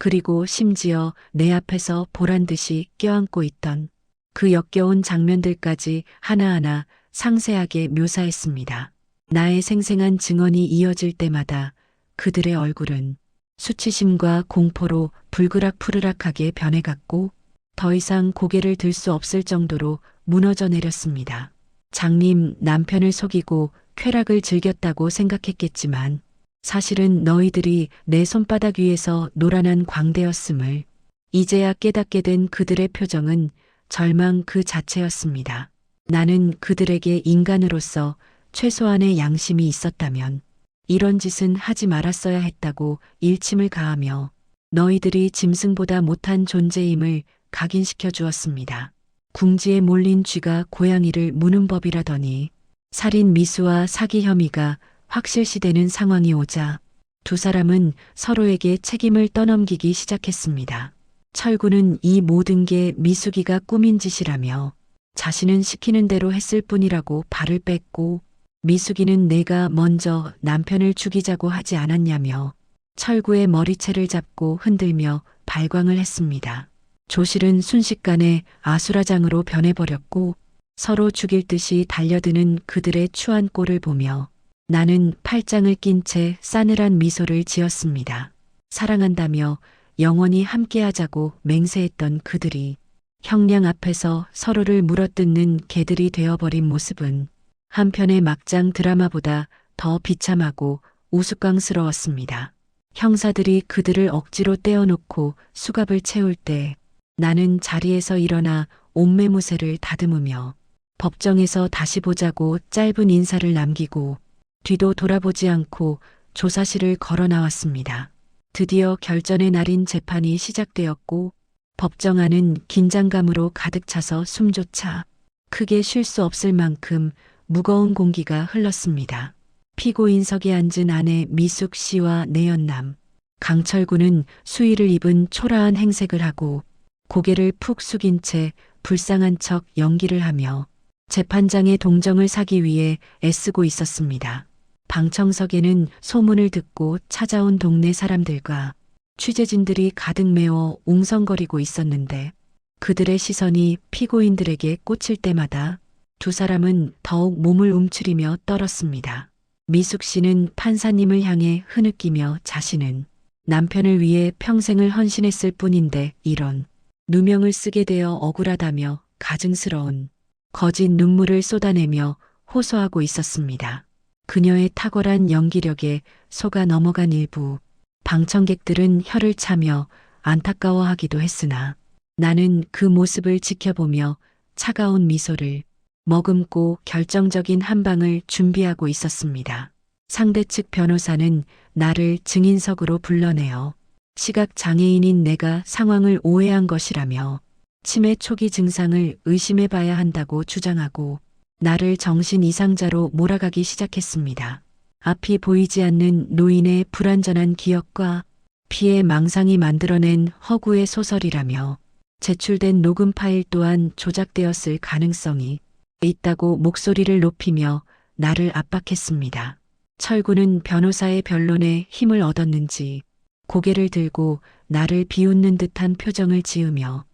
그리고 심지어 내 앞에서 보란듯이 껴안고 있던 그 역겨운 장면들까지 하나하나 상세하게 묘사했습니다. 나의 생생한 증언이 이어질 때마다 그들의 얼굴은 수치심과 공포로 불그락푸르락하게 변해갔고 더 이상 고개를 들 수 없을 정도로 무너져 내렸습니다. 장님, 남편을 속이고 쾌락을 즐겼다고 생각했겠지만 사실은 너희들이 내 손바닥 위에서 노란한 광대였음을 이제야 깨닫게 된 그들의 표정은 절망 그 자체였습니다. 나는 그들에게 인간으로서 최소한의 양심이 있었다면 이런 짓은 하지 말았어야 했다고 일침을 가하며 너희들이 짐승보다 못한 존재임을 각인시켜 주었습니다. 궁지에 몰린 쥐가 고양이를 무는 법이라더니 살인 미수와 사기 혐의가 확실시되는 상황이 오자 두 사람은 서로에게 책임을 떠넘기기 시작했습니다. 철구는 이 모든 게 미숙이가 꾸민 짓이라며 자신은 시키는 대로 했을 뿐이라고 발을 뺐고 미숙이는 내가 먼저 남편을 죽이자고 하지 않았냐며 철구의 머리채를 잡고 흔들며 발광을 했습니다. 조실은 순식간에 아수라장으로 변해버렸고 서로 죽일 듯이 달려드는 그들의 추한 꼴을 보며 나는 팔짱을 낀 채 싸늘한 미소를 지었습니다. 사랑한다며 영원히 함께하자고 맹세했던 그들이 형량 앞에서 서로를 물어뜯는 개들이 되어버린 모습은 한편의 막장 드라마보다 더 비참하고 우스꽝스러웠습니다. 형사들이 그들을 억지로 떼어놓고 수갑을 채울 때 나는 자리에서 일어나 옷매무새를 다듬으며 법정에서 다시 보자고 짧은 인사를 남기고 뒤도 돌아보지 않고 조사실을 걸어 나왔습니다. 드디어 결전의 날인 재판이 시작되었고 법정 안은 긴장감으로 가득 차서 숨조차 크게 쉴 수 없을 만큼 무거운 공기가 흘렀습니다. 피고인석에 앉은 아내 미숙 씨와 내연남, 강철구는 수의를 입은 초라한 행색을 하고 고개를 푹 숙인 채 불쌍한 척 연기를 하며 재판장의 동정을 사기 위해 애쓰고 있었습니다. 방청석에는 소문을 듣고 찾아온 동네 사람들과 취재진들이 가득 메워 웅성거리고 있었는데 그들의 시선이 피고인들에게 꽂힐 때마다 두 사람은 더욱 몸을 움츠리며 떨었습니다. 미숙 씨는 판사님을 향해 흐느끼며 자신은 남편을 위해 평생을 헌신했을 뿐인데 이런 누명을 쓰게 되어 억울하다며 가증스러운 거짓 눈물을 쏟아내며 호소하고 있었습니다. 그녀의 탁월한 연기력에 속아 넘어간 일부 방청객들은 혀를 차며 안타까워하기도 했으나 나는 그 모습을 지켜보며 차가운 미소를 머금고 결정적인 한 방을 준비하고 있었습니다. 상대 측 변호사는 나를 증인석으로 불러내어 시각 장애인인 내가 상황을 오해한 것이라며 치매 초기 증상을 의심해 봐야 한다고 주장하고 나를 정신 이상자로 몰아가기 시작했습니다. 앞이 보이지 않는 노인의 불완전한 기억과 피해 망상이 만들어낸 허구의 소설이라며 제출된 녹음 파일 또한 조작되었을 가능성이 있다고 목소리를 높이며 나를 압박했습니다. 철구는 변호사의 변론에 힘을 얻었는지 고개를 들고 나를 비웃는 듯한 표정을 지으며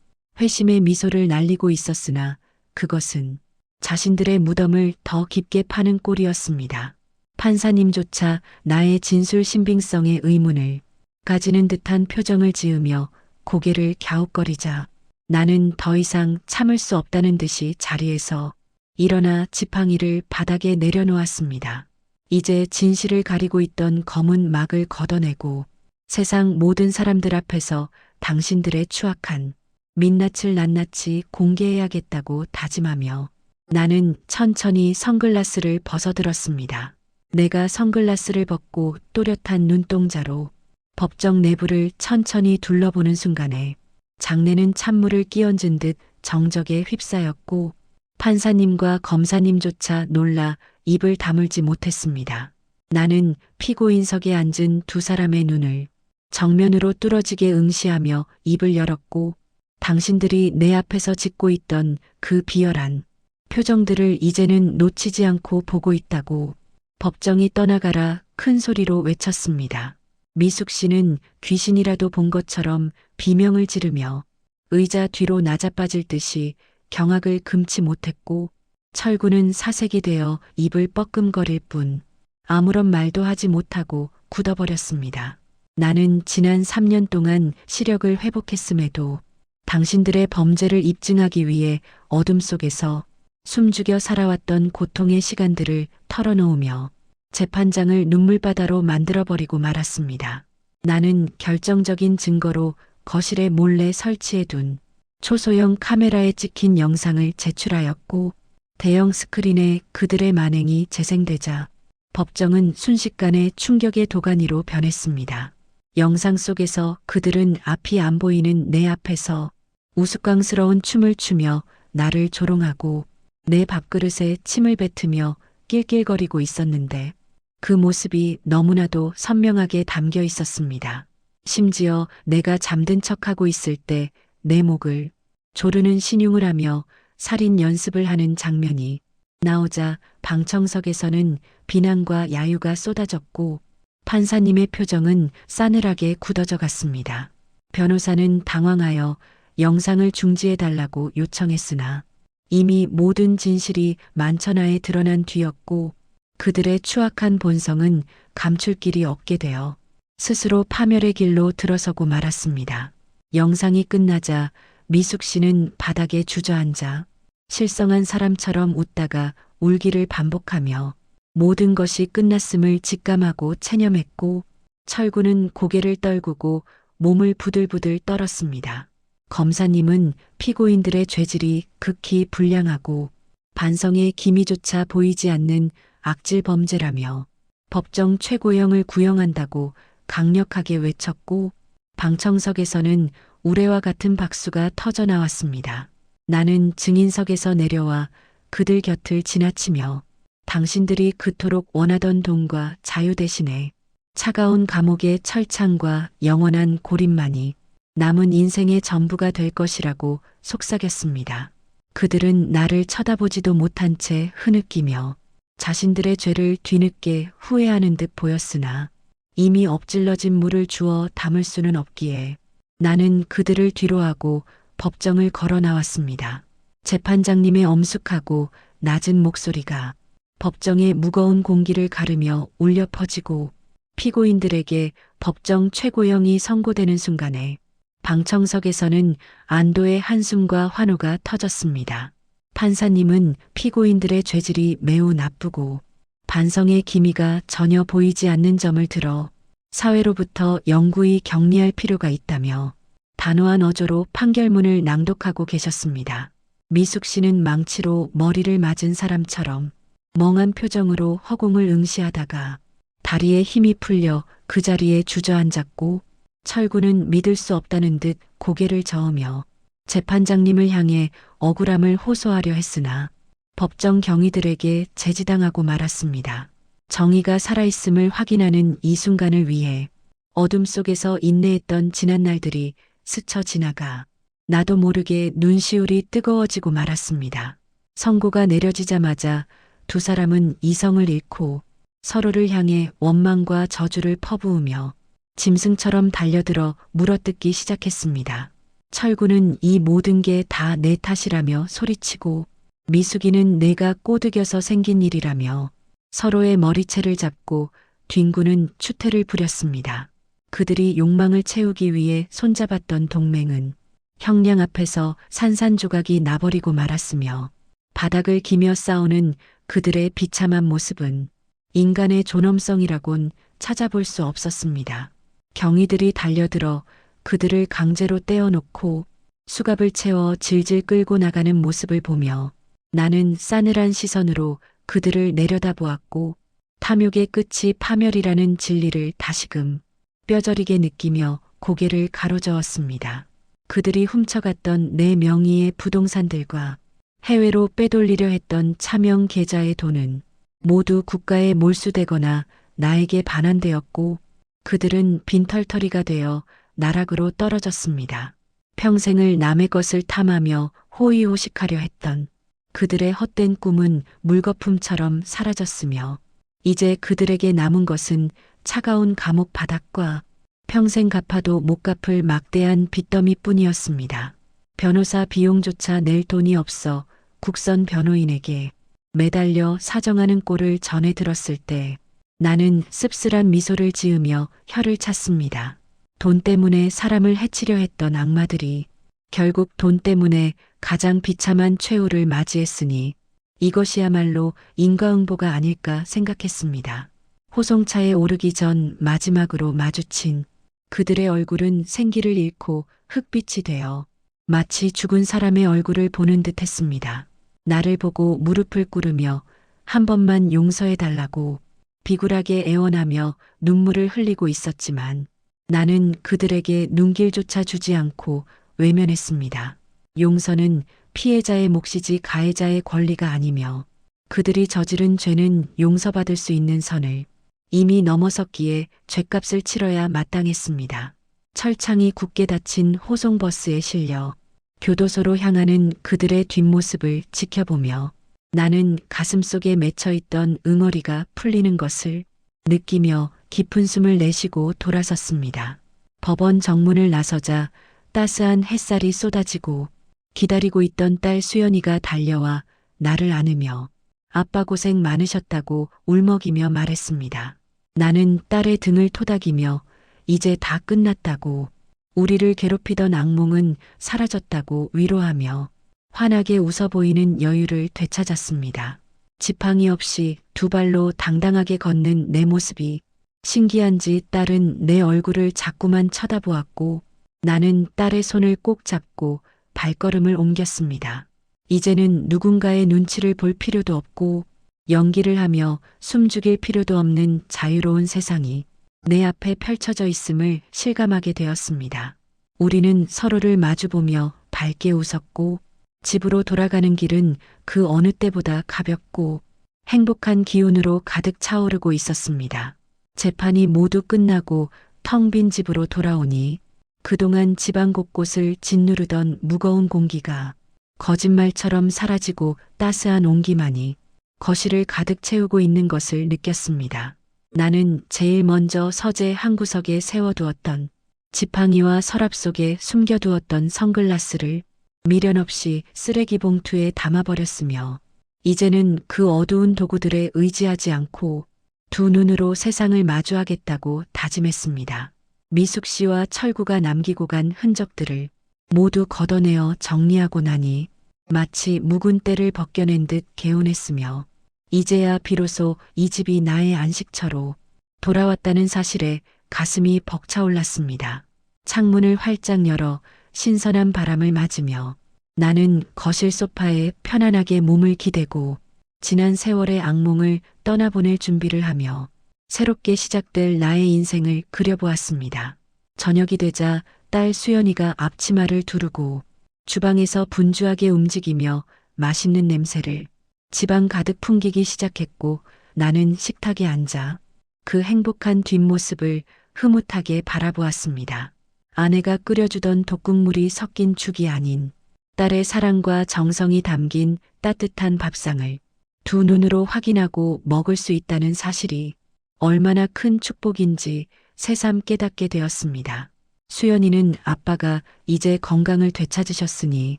회심의 미소를 날리고 있었으나 그것은 자신들의 무덤을 더 깊게 파는 꼴이었습니다. 판사님조차 나의 진술 신빙성에 의문을 가지는 듯한 표정을 지으며 고개를 갸웃거리자 나는 더 이상 참을 수 없다는 듯이 자리에서 일어나 지팡이를 바닥에 내려놓았습니다. 이제 진실을 가리고 있던 검은 막을 걷어내고 세상 모든 사람들 앞에서 당신들의 추악한 민낯을 낱낱이 공개해야겠다고 다짐하며 나는 천천히 선글라스를 벗어들었습니다. 내가 선글라스를 벗고 또렷한 눈동자로 법정 내부를 천천히 둘러보는 순간에 장내는 찬물을 끼얹은 듯 정적에 휩싸였고 판사님과 검사님조차 놀라 입을 다물지 못했습니다. 나는 피고인석에 앉은 두 사람의 눈을 정면으로 뚫어지게 응시하며 입을 열었고 당신들이 내 앞에서 짓고 있던 그 비열한 표정들을 이제는 놓치지 않고 보고 있다고 법정이 떠나가라 큰 소리로 외쳤습니다. 미숙 씨는 귀신이라도 본 것처럼 비명을 지르며 의자 뒤로 낮아빠질 듯이 경악을 금치 못했고 철구는 사색이 되어 입을 뻐끔거릴 뿐 아무런 말도 하지 못하고 굳어버렸습니다. 나는 지난 3년 동안 시력을 회복했음에도 당신들의 범죄를 입증하기 위해 어둠 속에서 숨죽여 살아왔던 고통의 시간들을 털어놓으며 재판장을 눈물바다로 만들어버리고 말았습니다. 나는 결정적인 증거로 거실에 몰래 설치해둔 초소형 카메라에 찍힌 영상을 제출하였고 대형 스크린에 그들의 만행이 재생되자 법정은 순식간에 충격의 도가니로 변했습니다. 영상 속에서 그들은 앞이 안 보이는 내 앞에서 우스꽝스러운 춤을 추며 나를 조롱하고 내 밥그릇에 침을 뱉으며 낄낄거리고 있었는데 그 모습이 너무나도 선명하게 담겨 있었습니다. 심지어 내가 잠든 척하고 있을 때 내 목을 조르는 신용을 하며 살인 연습을 하는 장면이 나오자 방청석에서는 비난과 야유가 쏟아졌고 판사님의 표정은 싸늘하게 굳어져 갔습니다. 변호사는 당황하여 영상을 중지해달라고 요청했으나 이미 모든 진실이 만천하에 드러난 뒤였고 그들의 추악한 본성은 감출 길이 없게 되어 스스로 파멸의 길로 들어서고 말았습니다. 영상이 끝나자 미숙 씨는 바닥에 주저앉아 실성한 사람처럼 웃다가 울기를 반복하며 모든 것이 끝났음을 직감하고 체념했고 철구는 고개를 떨구고 몸을 부들부들 떨었습니다. 검사님은 피고인들의 죄질이 극히 불량하고 반성의 기미조차 보이지 않는 악질 범죄라며 법정 최고형을 구형한다고 강력하게 외쳤고 방청석에서는 우레와 같은 박수가 터져 나왔습니다. 나는 증인석에서 내려와 그들 곁을 지나치며 당신들이 그토록 원하던 돈과 자유 대신에 차가운 감옥의 철창과 영원한 고립만이 남은 인생의 전부가 될 것이라고 속삭였습니다. 그들은 나를 쳐다보지도 못한 채 흐느끼며 자신들의 죄를 뒤늦게 후회하는 듯 보였으나 이미 엎질러진 물을 주워 담을 수는 없기에 나는 그들을 뒤로하고 법정을 걸어 나왔습니다. 재판장님의 엄숙하고 낮은 목소리가 법정의 무거운 공기를 가르며 울려 퍼지고 피고인들에게 법정 최고형이 선고되는 순간에 방청석에서는 안도의 한숨과 환호가 터졌습니다. 판사님은 피고인들의 죄질이 매우 나쁘고 반성의 기미가 전혀 보이지 않는 점을 들어 사회로부터 영구히 격리할 필요가 있다며 단호한 어조로 판결문을 낭독하고 계셨습니다. 미숙 씨는 망치로 머리를 맞은 사람처럼 멍한 표정으로 허공을 응시하다가 다리에 힘이 풀려 그 자리에 주저앉았고 철구는 믿을 수 없다는 듯 고개를 저으며 재판장님을 향해 억울함을 호소하려 했으나 법정 경위들에게 제지당하고 말았습니다. 정의가 살아있음을 확인하는 이 순간을 위해 어둠 속에서 인내했던 지난 날들이 스쳐 지나가 나도 모르게 눈시울이 뜨거워지고 말았습니다. 선고가 내려지자마자 두 사람은 이성을 잃고 서로를 향해 원망과 저주를 퍼부으며 짐승처럼 달려들어 물어뜯기 시작했습니다. 철구는 이 모든 게 다 내 탓이라며 소리치고 미숙이는 내가 꼬드겨서 생긴 일이라며 서로의 머리채를 잡고 뒹구는 추태를 부렸습니다. 그들이 욕망을 채우기 위해 손잡았던 동맹은 형량 앞에서 산산조각이 나버리고 말았으며 바닥을 기며 싸우는 그들의 비참한 모습은 인간의 존엄성이라곤 찾아볼 수 없었습니다. 경위들이 달려들어 그들을 강제로 떼어놓고 수갑을 채워 질질 끌고 나가는 모습을 보며 나는 싸늘한 시선으로 그들을 내려다보았고 탐욕의 끝이 파멸이라는 진리를 다시금 뼈저리게 느끼며 고개를 가로저었습니다. 그들이 훔쳐갔던 내 명의의 부동산들과 해외로 빼돌리려 했던 차명 계좌의 돈은 모두 국가에 몰수되거나 나에게 반환되었고 그들은 빈털터리가 되어 나락으로 떨어졌습니다. 평생을 남의 것을 탐하며 호의호식하려 했던 그들의 헛된 꿈은 물거품처럼 사라졌으며 이제 그들에게 남은 것은 차가운 감옥 바닥과 평생 갚아도 못 갚을 막대한 빚더미뿐이었습니다. 변호사 비용조차 낼 돈이 없어 국선 변호인에게 매달려 사정하는 꼴을 전해 들었을 때 나는 씁쓸한 미소를 지으며 혀를 찼습니다. 돈 때문에 사람을 해치려 했던 악마들이 결국 돈 때문에 가장 비참한 최후를 맞이했으니 이것이야말로 인과응보가 아닐까 생각했습니다. 호송차에 오르기 전 마지막으로 마주친 그들의 얼굴은 생기를 잃고 흙빛이 되어 마치 죽은 사람의 얼굴을 보는 듯 했습니다. 나를 보고 무릎을 꿇으며 한 번만 용서해달라고 비굴하게 애원하며 눈물을 흘리고 있었지만 나는 그들에게 눈길조차 주지 않고 외면했습니다. 용서는 피해자의 몫이지 가해자의 권리가 아니며 그들이 저지른 죄는 용서받을 수 있는 선을 이미 넘어섰기에 죗값을 치러야 마땅했습니다. 철창이 굳게 닫힌 호송버스에 실려 교도소로 향하는 그들의 뒷모습을 지켜보며 나는 가슴속에 맺혀있던 응어리가 풀리는 것을 느끼며 깊은 숨을 내쉬고 돌아섰습니다. 법원 정문을 나서자 따스한 햇살이 쏟아지고 기다리고 있던 딸 수연이가 달려와 나를 안으며 아빠 고생 많으셨다고 울먹이며 말했습니다. 나는 딸의 등을 토닥이며 이제 다 끝났다고 우리를 괴롭히던 악몽은 사라졌다고 위로하며 환하게 웃어 보이는 여유를 되찾았습니다. 지팡이 없이 두 발로 당당하게 걷는 내 모습이 신기한지 딸은 내 얼굴을 자꾸만 쳐다보았고 나는 딸의 손을 꼭 잡고 발걸음을 옮겼습니다. 이제는 누군가의 눈치를 볼 필요도 없고 연기를 하며 숨죽일 필요도 없는 자유로운 세상이 내 앞에 펼쳐져 있음을 실감하게 되었습니다. 우리는 서로를 마주보며 밝게 웃었고 집으로 돌아가는 길은 그 어느 때보다 가볍고 행복한 기운으로 가득 차오르고 있었습니다. 재판이 모두 끝나고 텅 빈 집으로 돌아오니 그동안 집안 곳곳을 짓누르던 무거운 공기가 거짓말처럼 사라지고 따스한 온기만이 거실을 가득 채우고 있는 것을 느꼈습니다. 나는 제일 먼저 서재 한 구석에 세워두었던 지팡이와 서랍 속에 숨겨두었던 선글라스를 미련 없이 쓰레기 봉투에 담아버렸으며 이제는 그 어두운 도구들에 의지하지 않고 두 눈으로 세상을 마주하겠다고 다짐했습니다. 미숙 씨와 철구가 남기고 간 흔적들을 모두 걷어내어 정리하고 나니 마치 묵은 때를 벗겨낸 듯 개운했으며 이제야 비로소 이 집이 나의 안식처로 돌아왔다는 사실에 가슴이 벅차올랐습니다. 창문을 활짝 열어 신선한 바람을 맞으며 나는 거실 소파에 편안하게 몸을 기대고 지난 세월의 악몽을 떠나보낼 준비를 하며 새롭게 시작될 나의 인생을 그려보았습니다. 저녁이 되자 딸 수연이가 앞치마를 두르고 주방에서 분주하게 움직이며 맛있는 냄새를 집안 가득 풍기기 시작했고 나는 식탁에 앉아 그 행복한 뒷모습을 흐뭇하게 바라보았습니다. 아내가 끓여주던 독국물이 섞인 죽이 아닌 딸의 사랑과 정성이 담긴 따뜻한 밥상을 두 눈으로 확인하고 먹을 수 있다는 사실이 얼마나 큰 축복인지 새삼 깨닫게 되었습니다. 수연이는 아빠가 이제 건강을 되찾으셨으니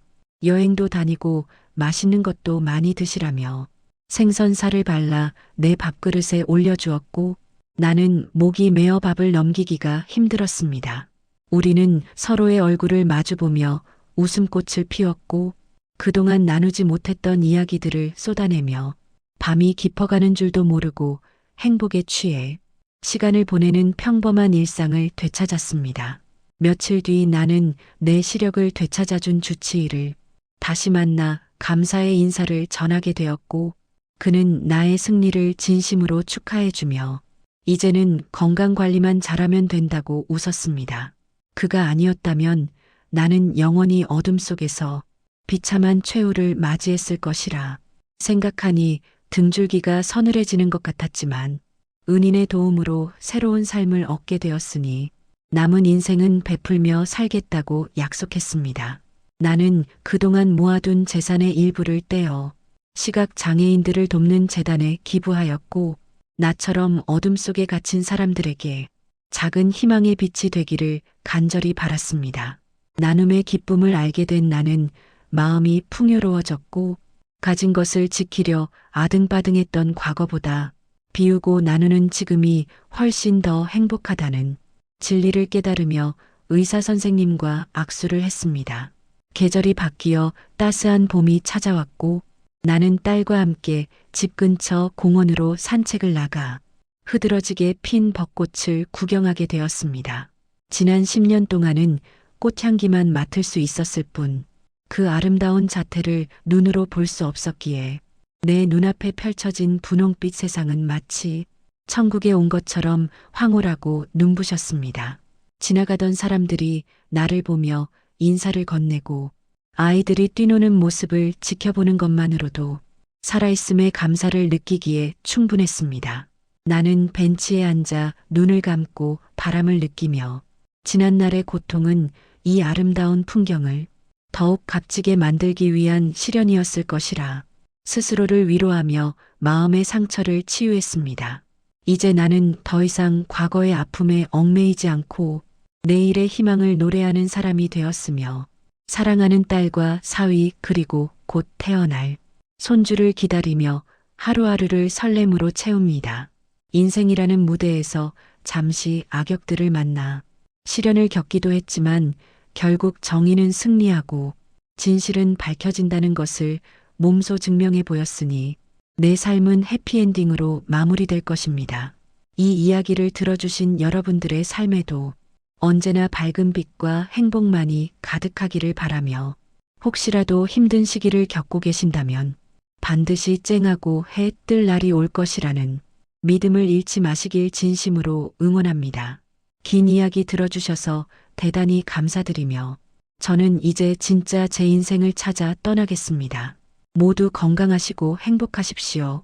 여행도 다니고 맛있는 것도 많이 드시라며 생선살을 발라 내 밥그릇에 올려주었고 나는 목이 메어 밥을 넘기기가 힘들었습니다. 우리는 서로의 얼굴을 마주보며 웃음꽃을 피웠고 그동안 나누지 못했던 이야기들을 쏟아내며 밤이 깊어가는 줄도 모르고 행복에 취해 시간을 보내는 평범한 일상을 되찾았습니다. 며칠 뒤 나는 내 시력을 되찾아준 주치의를 다시 만나 감사의 인사를 전하게 되었고 그는 나의 승리를 진심으로 축하해주며 이제는 건강관리만 잘하면 된다고 웃었습니다. 그가 아니었다면 나는 영원히 어둠 속에서 비참한 최후를 맞이했을 것이라 생각하니 등줄기가 서늘해지는 것 같았지만 은인의 도움으로 새로운 삶을 얻게 되었으니 남은 인생은 베풀며 살겠다고 약속했습니다. 나는 그동안 모아둔 재산의 일부를 떼어 시각 장애인들을 돕는 재단에 기부하였고 나처럼 어둠 속에 갇힌 사람들에게 작은 희망의 빛이 되기를 간절히 바랐습니다. 나눔의 기쁨을 알게 된 나는 마음이 풍요로워졌고 가진 것을 지키려 아등바등했던 과거보다 비우고 나누는 지금이 훨씬 더 행복하다는 진리를 깨달으며 의사 선생님과 악수를 했습니다. 계절이 바뀌어 따스한 봄이 찾아왔고 나는 딸과 함께 집 근처 공원으로 산책을 나가 흐드러지게 핀 벚꽃을 구경하게 되었습니다. 지난 10년 동안은 꽃향기만 맡을 수 있었을 뿐 그 아름다운 자태를 눈으로 볼 수 없었기에 내 눈앞에 펼쳐진 분홍빛 세상은 마치 천국에 온 것처럼 황홀하고 눈부셨습니다. 지나가던 사람들이 나를 보며 인사를 건네고 아이들이 뛰노는 모습을 지켜보는 것만으로도 살아있음의 감사를 느끼기에 충분했습니다. 나는 벤치에 앉아 눈을 감고 바람을 느끼며 지난날의 고통은 이 아름다운 풍경을 더욱 값지게 만들기 위한 시련이었을 것이라 스스로를 위로하며 마음의 상처를 치유했습니다. 이제 나는 더 이상 과거의 아픔에 얽매이지 않고 내일의 희망을 노래하는 사람이 되었으며 사랑하는 딸과 사위 그리고 곧 태어날 손주를 기다리며 하루하루를 설렘으로 채웁니다. 인생이라는 무대에서 잠시 악역들을 만나 시련을 겪기도 했지만 결국 정의는 승리하고 진실은 밝혀진다는 것을 몸소 증명해 보였으니 내 삶은 해피엔딩으로 마무리될 것입니다. 이 이야기를 들어주신 여러분들의 삶에도 언제나 밝은 빛과 행복만이 가득하기를 바라며 혹시라도 힘든 시기를 겪고 계신다면 반드시 쨍하고 해 뜰 날이 올 것이라는 믿음을 잃지 마시길 진심으로 응원합니다. 긴 이야기 들어주셔서 대단히 감사드리며 저는 이제 진짜 제 인생을 찾아 떠나겠습니다. 모두 건강하시고 행복하십시오.